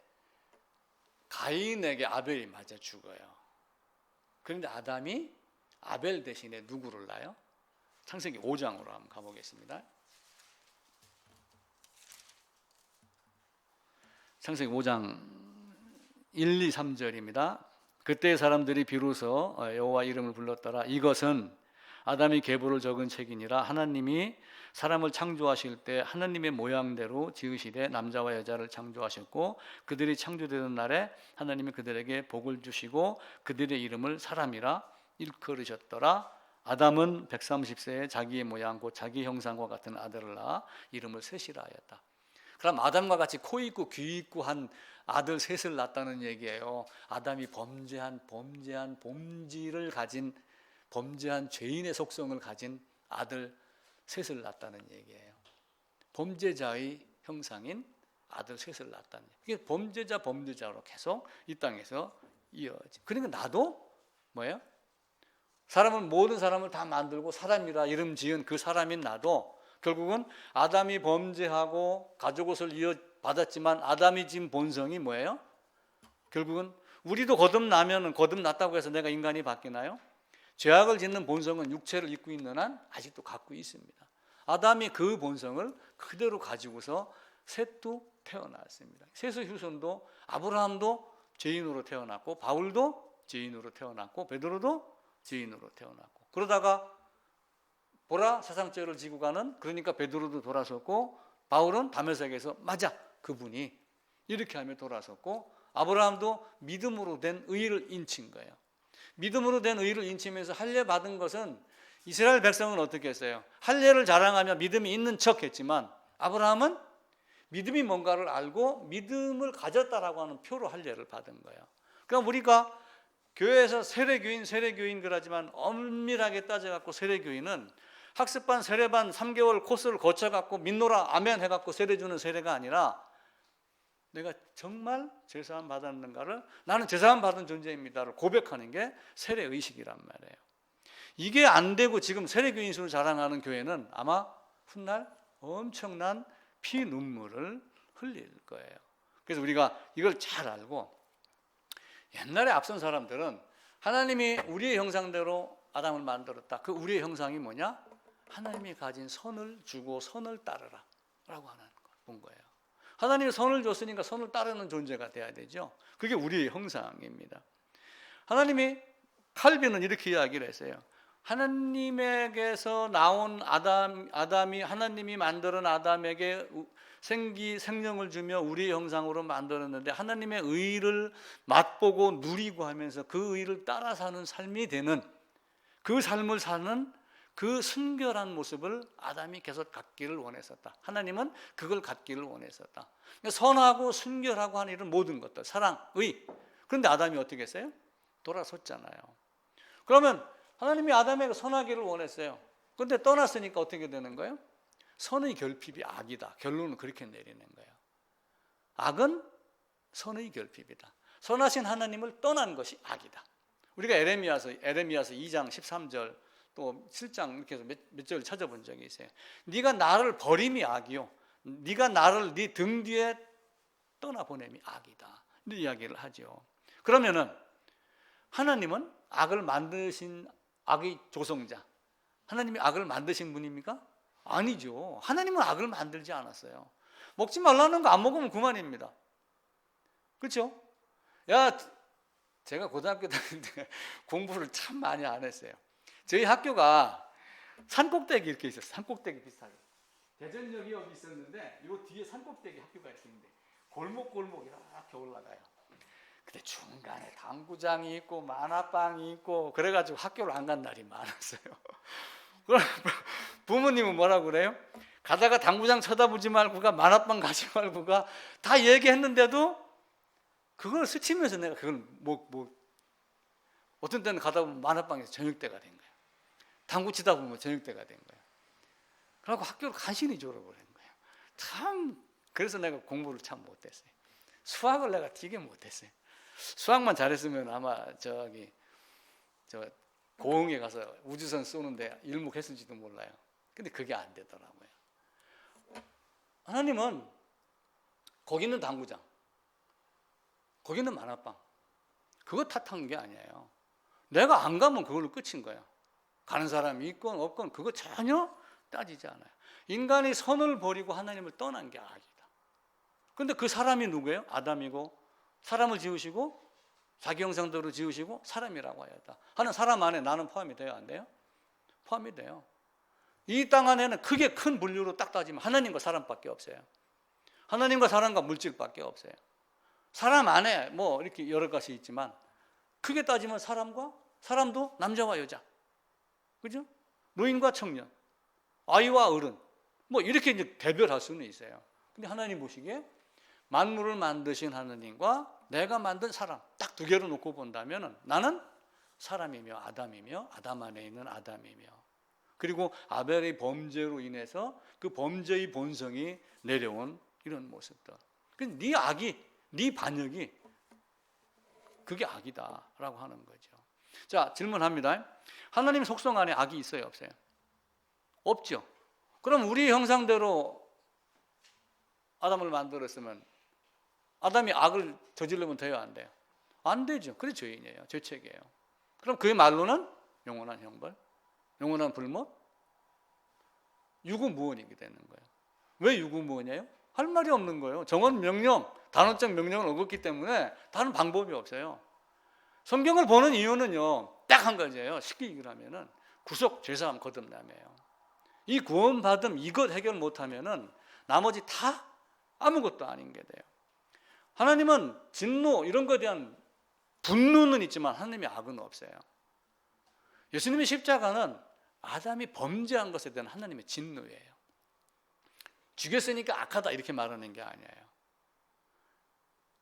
가인에게 아벨이 맞아 죽어요. 그런데 아담이 아벨 대신에 누구를 낳아요? 창세기 5장으로 한번 가보겠습니다. 창세기 5장 1, 2, 3절입니다. 그때 사람들이 비로소 여호와 이름을 불렀더라. 이것은 아담이 계보를 적은 책이니라. 하나님이 사람을 창조하실 때 하나님의 모양대로 지으시되 남자와 여자를 창조하셨고 그들이 창조되는 날에 하나님이 그들에게 복을 주시고 그들의 이름을 사람이라 일컬으셨더라. 아담은 130세에 자기의 모양 곧 자기 형상과 같은 아들을 낳아 이름을 셋이라 하였다. 그럼 아담과 같이 코 있고 귀 있고 한 아들 셋을 낳았다는 얘기예요. 아담이 범죄한 범죄를 가진 범죄한 죄인의 속성을 가진 아들 셋을 낳았다는 얘기예요. 범죄자의 형상인 아들 셋을 낳았다는 얘기예요. 이게 범죄자로 계속 이 땅에서 이어지. 그러니까 나도 뭐예요? 모든 사람을 다 만들고 사람이라 이름 지은 그 사람인 나도 결국은 아담이 범죄하고 가죽옷을 이어받았지만 아담이 지은 본성이 뭐예요? 결국은 우리도 거듭나면은 거듭났다고 해서 내가 인간이 바뀌나요? 죄악을 짓는 본성은 육체를 입고 있는 한 아직도 갖고 있습니다. 아담이 그 본성을 그대로 가지고서 셋도 태어났습니다. 셋의 후손도 아브라함도 죄인으로 태어났고 바울도 죄인으로 태어났고 베드로도 죄인으로 태어났고 그러다가 보라 세상죄를 지고 가는 그러니까 베드로도 돌아섰고 바울은 다메섹에서 맞아 그분이 이렇게 하며 돌아섰고 아브라함도 믿음으로 된 의를 인친 거예요. 믿음으로 된 의를 인치면서 할례 받은 것은 이스라엘 백성은 어떻게 했어요? 할례를 자랑하며 믿음이 있는 척 했지만 아브라함은 믿음이 뭔가를 알고 믿음을 가졌다라고 하는 표로 할례를 받은 거예요. 그럼 우리가 교회에서 세례교인 그러지만 엄밀하게 따져갖고 세례교인은 학습반, 세례반 3개월 코스를 거쳐갖고 믿노라 아멘 해갖고 세례 주는 세례가 아니라 내가 정말 제사함 받았는가를 나는 제사함 받은 존재입니다를 고백하는 게 세례의식이란 말이에요. 이게 안 되고 지금 세례교인수를 자랑하는 교회는 아마 훗날 엄청난 피눈물을 흘릴 거예요. 그래서 우리가 이걸 잘 알고 옛날에 앞선 사람들은 하나님이 우리의 형상대로 아담을 만들었다. 그 우리의 형상이 뭐냐? 하나님이 가진 선을 주고 선을 따르라 라고 하는 본 거예요. 하나님이 선을 줬으니까 선을 따르는 존재가 돼야 되죠. 그게 우리의 형상입니다. 하나님이 칼빈은 이렇게 이야기를 했어요. 하나님에게서 나온 아담이 하나님이 만드는 아담에게 생명을 주며 우리의 형상으로 만들었는데 하나님의 의를 맛보고 누리고 하면서 그 의를 따라 사는 삶이 되는 그 삶을 사는 그 순결한 모습을 아담이 계속 갖기를 원했었다. 하나님은 그걸 갖기를 원했었다. 선하고 순결하고 하는 이런 모든 것들, 사랑, 의. 그런데 아담이 어떻게 했어요? 돌아섰잖아요. 그러면 하나님이 아담에게 선하기를 원했어요. 그런데 떠났으니까 어떻게 되는 거예요? 선의 결핍이 악이다. 결론은 그렇게 내리는 거예요. 악은 선의 결핍이다. 선하신 하나님을 떠난 것이 악이다. 우리가 에레미야서 2장 13절 또 7장 이렇게 해서 몇 절 찾아본 적이 있어요. 네가 나를 버림이 악이요, 네가 나를 네 등 뒤에 떠나보냄이 악이다. 이 이야기를 하죠. 그러면은 하나님은 악을 만드신 악의 조성자, 하나님이 악을 만드신 분입니까? 아니죠. 하나님은 악을 만들지 않았어요. 먹지 말라는 거 안 먹으면 그만입니다. 그렇죠? 제가 고등학교 다닐 때 공부를 참 많이 안 했어요. 저희 학교가 산꼭대기 이렇게 있었어요. 산꼭대기 비슷하게. 대전역이 있었는데 이 뒤에 산꼭대기 학교가 있었는데 골목 이렇게 올라가요. 근데 중간에 당구장이 있고 만화방이 있고 그래가지고 학교를 안 간 날이 많았어요. 부모님은 뭐라고 그래요? 가다가 당구장 쳐다보지 말고가, 만화방 가지 말고가 다 얘기했는데도 그걸 스치면서 내가 그걸 어떤 때는 가다 보면 만화방에서 저녁 때가 된 거예요. 당구 치다 보면 저녁 때가 된 거예요. 그래갖고 학교를 간신히 졸업을 한 거예요. 참, 그래서 내가 공부를 참 못했어요. 수학을 내가 되게 못했어요. 수학만 잘했으면 아마 저 고흥에 가서 우주선 쏘는데 일목했을지도 몰라요. 근데 그게 안 되더라고요. 하나님은 거기는 당구장, 거기는 만화방, 그거 탓한 게 아니에요. 내가 안 가면 그걸로 끝인 거야. 가는 사람이 있건 없건 그거 전혀 따지지 않아요. 인간이 선을 버리고 하나님을 떠난 게 악이다. 그런데 그 사람이 누구예요? 아담이고, 사람을 지으시고 자기 형상대로 지으시고 사람이라고 하였다. 하는 사람 안에 나는 포함이 돼요? 안 돼요? 포함이 돼요. 이 땅 안에는 크게 큰 분류로 딱 따지면 하나님과 사람밖에 없어요. 하나님과 사람과 물질밖에 없어요. 사람 안에 뭐 이렇게 여러 가지 있지만 크게 따지면 사람도 남자와 여자, 그죠? 노인과 청년, 아이와 어른, 뭐 이렇게 이제 대별할 수는 있어요. 근데 하나님 보시기에 만물을 만드신 하나님과 내가 만든 사람 딱 두 개로 놓고 본다면 나는 사람이며 아담이며 아담 안에 있는 아담이며, 그리고 아벨의 범죄로 인해서 그 범죄의 본성이 내려온 이런 모습들. 네 악이, 네 반역이 그게 악이다라고 하는 거죠. 자, 질문합니다. 하나님 속성 안에 악이 있어요, 없어요? 없죠. 그럼 우리 형상대로 아담을 만들었으면 아담이 악을 저지르면 돼요, 안 돼요? 안 되죠. 그게 죄인이에요, 죄책이에요. 그럼 그의 말로는 영원한 형벌, 영원한 불못, 유구무원이게 되는 거예요. 왜 유구무원이에요? 할 말이 없는 거예요. 정원 명령, 단언적 명령을 어겼기 때문에 다른 방법이 없어요. 성경을 보는 이유는요, 딱 한 가지예요. 쉽게 얘기하면은 구속, 죄사함, 거듭남이에요. 이 구원받음 이것 해결 못하면은 나머지 다 아무것도 아닌 게 돼요. 하나님은 진노 이런 것에 대한 분노는 있지만 하나님의 악은 없어요. 예수님의 십자가는 아담이 범죄한 것에 대한 하나님의 진노예요. 죽였으니까 악하다 이렇게 말하는 게 아니에요.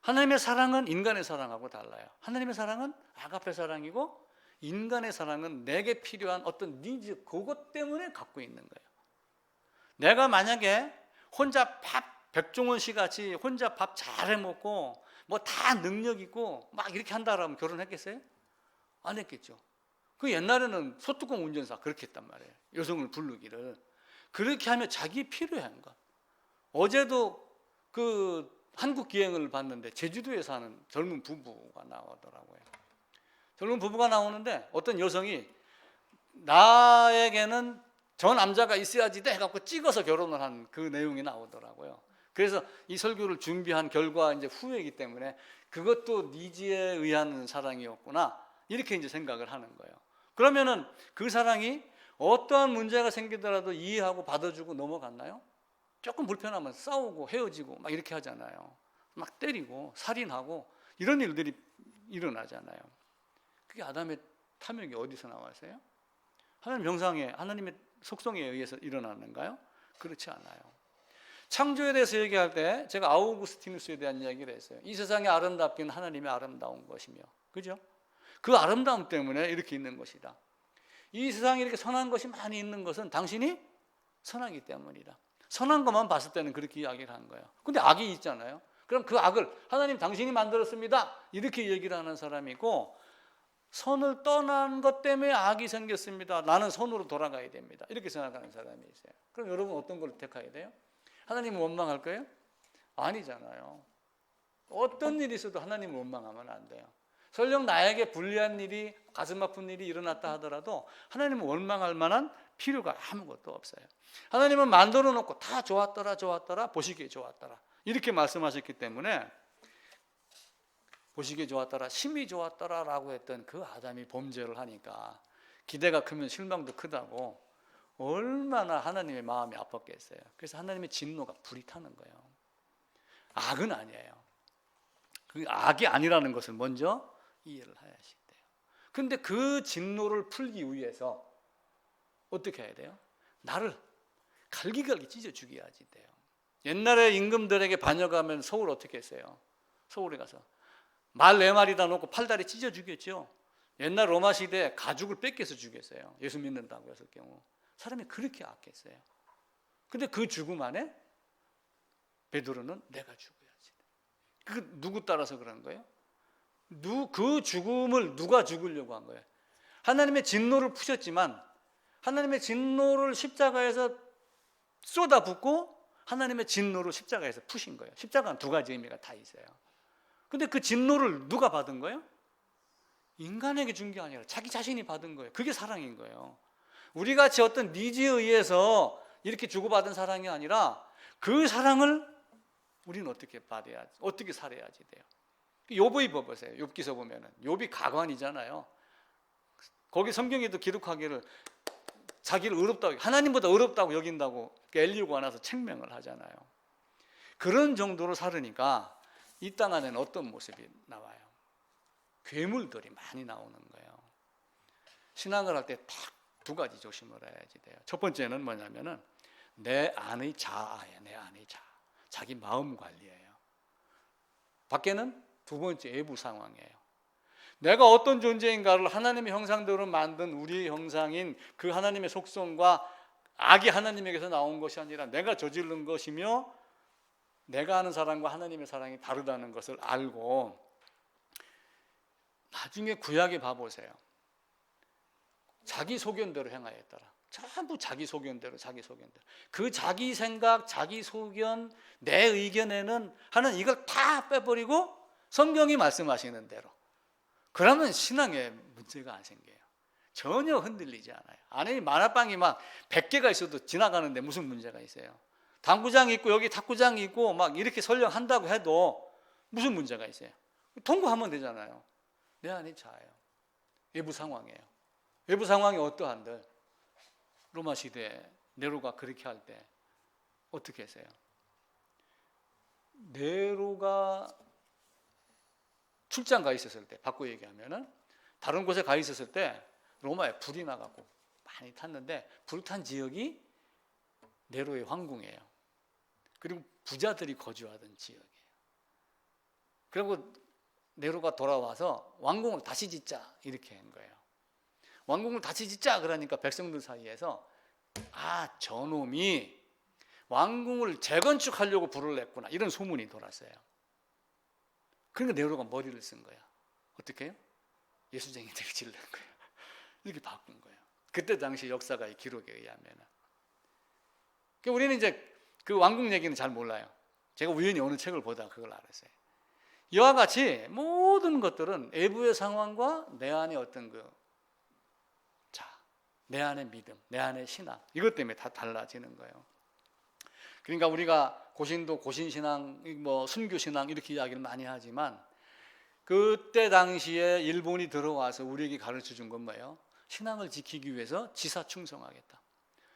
하나님의 사랑은 인간의 사랑하고 달라요. 하나님의 사랑은 아가페 사랑이고, 인간의 사랑은 내게 필요한 어떤 니즈, 그것 때문에 갖고 있는 거예요. 내가 만약에 혼자 백종원 씨 같이 혼자 밥 잘 해먹고 뭐 다 능력 있고 막 이렇게 한다라면 결혼했겠어요? 안 했겠죠. 그 옛날에는 소뚜껑 운전사 그렇게 했단 말이에요. 여성을 부르기를. 그렇게 하면 자기 필요한 것. 어제도 그 한국 기행을 봤는데 제주도에 사는 젊은 부부가 나오더라고요. 젊은 부부가 나오는데 어떤 여성이 나에게는 저 남자가 있어야지 돼 해갖고 찍어서 결혼을 한 그 내용이 나오더라고요. 그래서 이 설교를 준비한 결과 이제 후회이기 때문에 그것도 니즈에 의한 사랑이었구나 이렇게 이제 생각을 하는 거예요. 그러면은 그 사랑이 어떠한 문제가 생기더라도 이해하고 받아주고 넘어갔나요? 조금 불편하면 싸우고 헤어지고 막 이렇게 하잖아요. 막 때리고 살인하고 이런 일들이 일어나잖아요. 그게 아담의 탐욕이 어디서 나왔어요? 하나님 형상에, 하나님의 속성에 의해서 일어나는가요? 그렇지 않아요. 창조에 대해서 얘기할 때 제가 아우구스티누스에 대한 이야기를 했어요. 이 세상이 아름답기는 하나님의 아름다운 것이며, 그죠? 그 아름다움 때문에 이렇게 있는 것이다. 이 세상에 이렇게 선한 것이 많이 있는 것은 당신이 선하기 때문이다. 선한 것만 봤을 때는 그렇게 이야기를 한 거예요. 근데 악이 있잖아요. 그럼 그 악을 하나님 당신이 만들었습니다, 이렇게 얘기를 하는 사람이 있고, 선을 떠난 것 때문에 악이 생겼습니다, 나는 선으로 돌아가야 됩니다, 이렇게 생각하는 사람이 있어요. 그럼 여러분 어떤 걸 택해야 돼요? 하나님을 원망할 거예요? 아니잖아요. 어떤 일이 있어도 하나님을 원망하면 안 돼요. 설령 나에게 불리한 일이, 가슴 아픈 일이 일어났다 하더라도 하나님을 원망할 만한 필요가 아무것도 없어요. 하나님은 만들어 놓고 다 좋았더라, 좋았더라, 보시기에 좋았더라, 이렇게 말씀하셨기 때문에 보시기에 좋았더라, 심히 좋았더라 라고 했던 그 아담이 범죄를 하니까 기대가 크면 실망도 크다고 얼마나 하나님의 마음이 아팠겠어요. 그래서 하나님의 진노가 불이 타는 거예요. 악은 아니에요. 그 악이 아니라는 것을 먼저 이해를 해야 돼요. 그런데 그 진노를 풀기 위해서 어떻게 해야 돼요? 나를 갈기갈기 찢어 죽여야지 돼요. 옛날에 임금들에게 반역하면 서울 어떻게 했어요? 서울에 가서 말 4마리다 놓고 팔다리 찢어 죽였죠. 옛날 로마 시대에 가죽을 뺏겨서 죽였어요. 예수 믿는다고 했을 경우. 사람이 그렇게 악했어요. 근데 그 죽음 안에 베드로는 내가 죽어야지. 그 누구 따라서 그런 거예요? 그 죽음을 누가 죽으려고 한 거예요? 하나님의 진노를 푸셨지만 하나님의 진노를 십자가에서 쏟아붓고 하나님의 진노를 십자가에서 푸신 거예요. 십자가는 2가지 의미가 다 있어요. 근데 그 진노를 누가 받은 거예요? 인간에게 준 게 아니라 자기 자신이 받은 거예요. 그게 사랑인 거예요. 우리 같이 어떤 니즈에 의해서 이렇게 주고받은 사랑이 아니라 그 사랑을 우리는 어떻게 받아야지, 어떻게 살아야지 돼요. 욥의 법 보세요. 욥기서 보면은 욥이 가관이잖아요. 거기 성경에도 기록하기를 자기를 어렵다고, 하나님보다 어렵다고 여긴다고 엘리야가 와서 책명을 하잖아요. 그런 정도로 살으니까 이 땅 안에는 어떤 모습이 나와요? 괴물들이 많이 나오는 거예요. 신앙을 할 때 딱 2가지 조심을 해야지 돼요. 첫 번째는 뭐냐면은 내 안의 자아예요. 내 안의 자아. 자기 마음 관리예요. 밖에는 2번째 외부 상황이에요. 내가 어떤 존재인가를 하나님의 형상대로 만든 우리의 형상인 그 하나님의 속성과 악이 하나님에게서 나온 것이 아니라 내가 저지른 것이며 내가 하는 사랑과 하나님의 사랑이 다르다는 것을 알고 나중에 구약에 봐보세요. 자기 소견대로 행하였더라. 전부 자기 소견대로, 자기 소견대로. 그 자기 생각, 자기 소견, 내 의견에는 하는 이걸 다 빼버리고 성경이 말씀하시는 대로. 그러면 신앙에 문제가 안 생겨요. 전혀 흔들리지 않아요. 안에 만화방이 막 100개가 있어도 지나가는데 무슨 문제가 있어요? 당구장이 있고 여기 탁구장이 있고 막 이렇게 설령 한다고 해도 무슨 문제가 있어요? 통과하면 되잖아요. 내 안이 자예요. 외부 상황이에요. 외부 상황이 어떠한들? 로마 시대 네로가 그렇게 할 때 어떻게 했어요? 네로가 출장 가 있었을 때, 바꿔 얘기하면은 다른 곳에 가 있었을 때 로마에 불이 나가고 많이 탔는데 불탄 지역이 네로의 황궁이에요. 그리고 부자들이 거주하던 지역이에요. 그리고 네로가 돌아와서 왕궁을 다시 짓자 이렇게 한 거예요. 왕궁을 다시 짓자 그러니까 백성들 사이에서 저놈이 왕궁을 재건축하려고 불을 냈구나 이런 소문이 돌았어요. 그러니까 네로가 머리를 쓴 거야. 어떻게 해요? 예수쟁이들이 질른 거예요. 이렇게 바꾼 거예요. 그때 당시 역사가의 기록에 의하면. 우리는 이제 그 왕궁 얘기는 잘 몰라요. 제가 우연히 어느 책을 보다가 그걸 알았어요. 이와 같이 모든 것들은 외부의 상황과 내 안의 어떤 내 안의 믿음, 내 안의 신앙, 이것 때문에 다 달라지는 거예요. 그러니까 우리가 고신도, 고신신앙, 순교신앙 이렇게 이야기를 많이 하지만 그때 당시에 일본이 들어와서 우리에게 가르쳐 준 건 뭐예요? 신앙을 지키기 위해서 지사충성하겠다.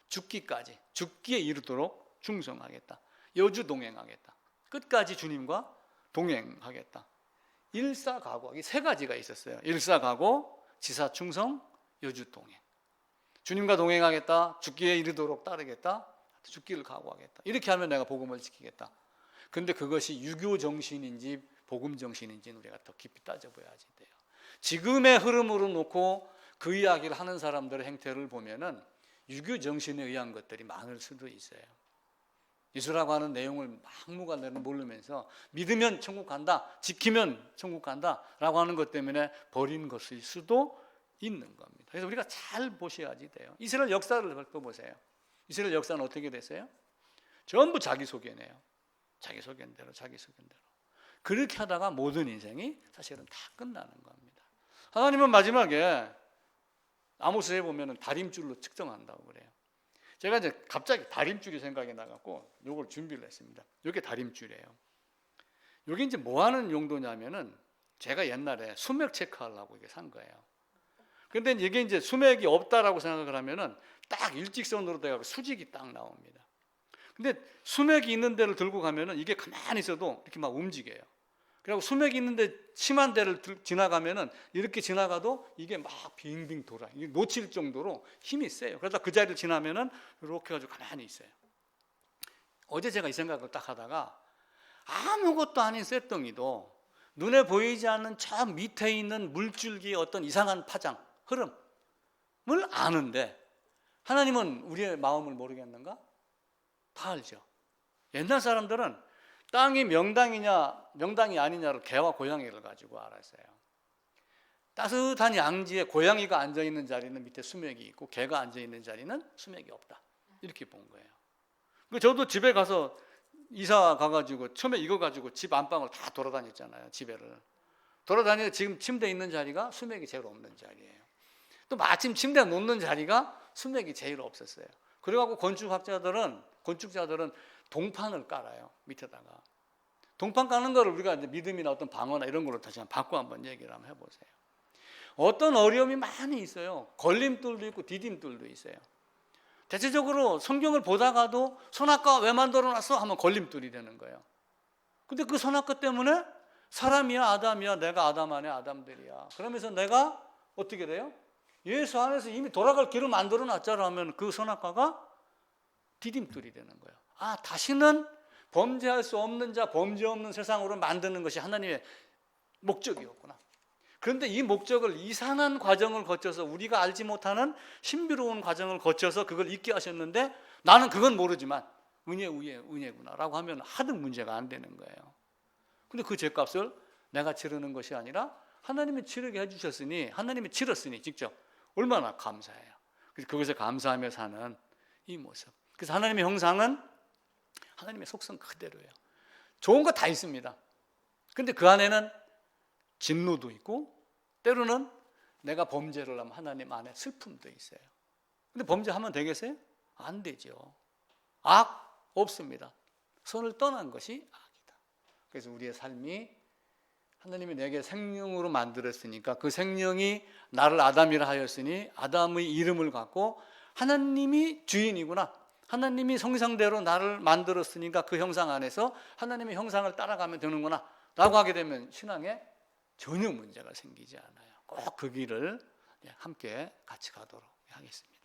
죽기까지, 죽기에 이르도록 충성하겠다. 여주동행하겠다. 끝까지 주님과 동행하겠다. 일사각오, 이 세 가지가 있었어요. 일사각오, 지사충성, 여주동행. 주님과 동행하겠다. 죽기에 이르도록 따르겠다. 죽기를 각오하겠다. 이렇게 하면 내가 복음을 지키겠다. 근데 그것이 유교 정신인지 복음 정신인지는 우리가 더 깊이 따져봐야지 돼요. 지금의 흐름으로 놓고 그 이야기를 하는 사람들의 행태를 보면은 유교 정신에 의한 것들이 많을 수도 있어요. 예수라고 하는 내용을 막무가내로 모르면서 믿으면 천국 간다, 지키면 천국 간다 라고 하는 것 때문에 버린 것일 수도 있는 겁니다. 그래서 우리가 잘 보셔야지 돼요. 이스라엘 역사를 훑어보세요. 이스라엘 역사는 어떻게 됐어요? 전부 자기소개네요. 자기소개대로. 그렇게 하다가 모든 인생이 사실은 다 끝나는 겁니다. 하나님은 마지막에 아모스에 보면 다림줄로 측정한다고 그래요. 제가 이제 갑자기 다림줄이 생각이 나갖고 이걸 준비를 했습니다. 이게 다림줄이에요. 이게 이제 뭐 하는 용도냐면은 제가 옛날에 수맥 체크하려고 이게 산 거예요. 근데 이게 이제 수맥이 없다라고 생각을 하면은 딱 일직선으로 돼가지고 수직이 딱 나옵니다. 근데 수맥이 있는 데를 들고 가면은 이게 가만히 있어도 이렇게 막 움직여요. 그리고 수맥이 있는데 심한 데를 지나가면은 이렇게 지나가도 이게 막 빙빙 돌아. 이게 놓칠 정도로 힘이 세요. 그러다 그 자리를 지나면은 이렇게 해가지고 가만히 있어요. 어제 제가 이 생각을 딱 하다가 아무것도 아닌 쇳덩이도 눈에 보이지 않는 저 밑에 있는 물줄기의 어떤 이상한 파장, 흐름을 아는데 하나님은 우리의 마음을 모르겠는가? 다 알죠. 옛날 사람들은 땅이 명당이 아니냐를 개와 고양이를 가지고 알았어요. 따뜻한 양지에 고양이가 앉아있는 자리는 밑에 수맥이 있고 개가 앉아있는 자리는 수맥이 없다. 이렇게 본 거예요. 저도 집에 가서 이사 가가지고 처음에 이거 가지고 집 안방을 다 돌아다녔잖아요. 집에를 돌아다니면서 지금 침대 있는 자리가 수맥이 제일 없는 자리예요. 또 마침 침대 놓는 자리가 수맥이 제일 없었어요. 그래갖고 건축자들은 동판을 깔아요. 밑에다가. 동판 까는 거를 우리가 이제 믿음이나 어떤 방어나 이런 걸로 다시 바꿔 한번 얘기를 한번 해보세요. 어떤 어려움이 많이 있어요. 걸림돌도 있고 디딤돌도 있어요. 대체적으로 성경을 보다가도 선악과 왜 만들어놨어? 하면 걸림돌이 되는 거예요. 근데 그 선악과 때문에 사람이야 아담이야 내가 아담 안에 아담들이야. 그러면서 내가 어떻게 돼요? 예수 안에서 이미 돌아갈 길을 만들어 놨잖아 하면 그 선악과가 디딤돌이 되는 거예요. 아, 다시는 범죄할 수 없는 자, 범죄 없는 세상으로 만드는 것이 하나님의 목적이었구나. 그런데 이 목적을 이상한 과정을 거쳐서 우리가 알지 못하는 신비로운 과정을 거쳐서 그걸 잊게 하셨는데 나는 그건 모르지만 은혜 위에 은혜구나 라고 하면 하등 문제가 안 되는 거예요. 근데 그 죄값을 내가 치르는 것이 아니라 하나님이 치르게 해주셨으니 하나님이 치렀으니 직접 얼마나 감사해요. 그래서 그것에 감사하며 사는 이 모습. 그래서 하나님의 형상은 하나님의 속성 그대로예요. 좋은 거 다 있습니다. 근데 그 안에는 진노도 있고 때로는 내가 범죄를 하면 하나님 안에 슬픔도 있어요. 근데 범죄하면 되겠어요? 안 되죠. 악 없습니다. 선을 떠난 것이 악이다. 그래서 우리의 삶이 하나님이 내게 생명으로 만들었으니까 그 생명이 나를 아담이라 하였으니 아담의 이름을 갖고 하나님이 주인이구나. 하나님이 형상대로 나를 만들었으니까 그 형상 안에서 하나님의 형상을 따라가면 되는구나 라고 하게 되면 신앙에 전혀 문제가 생기지 않아요. 꼭 그 길을 함께 같이 가도록 하겠습니다.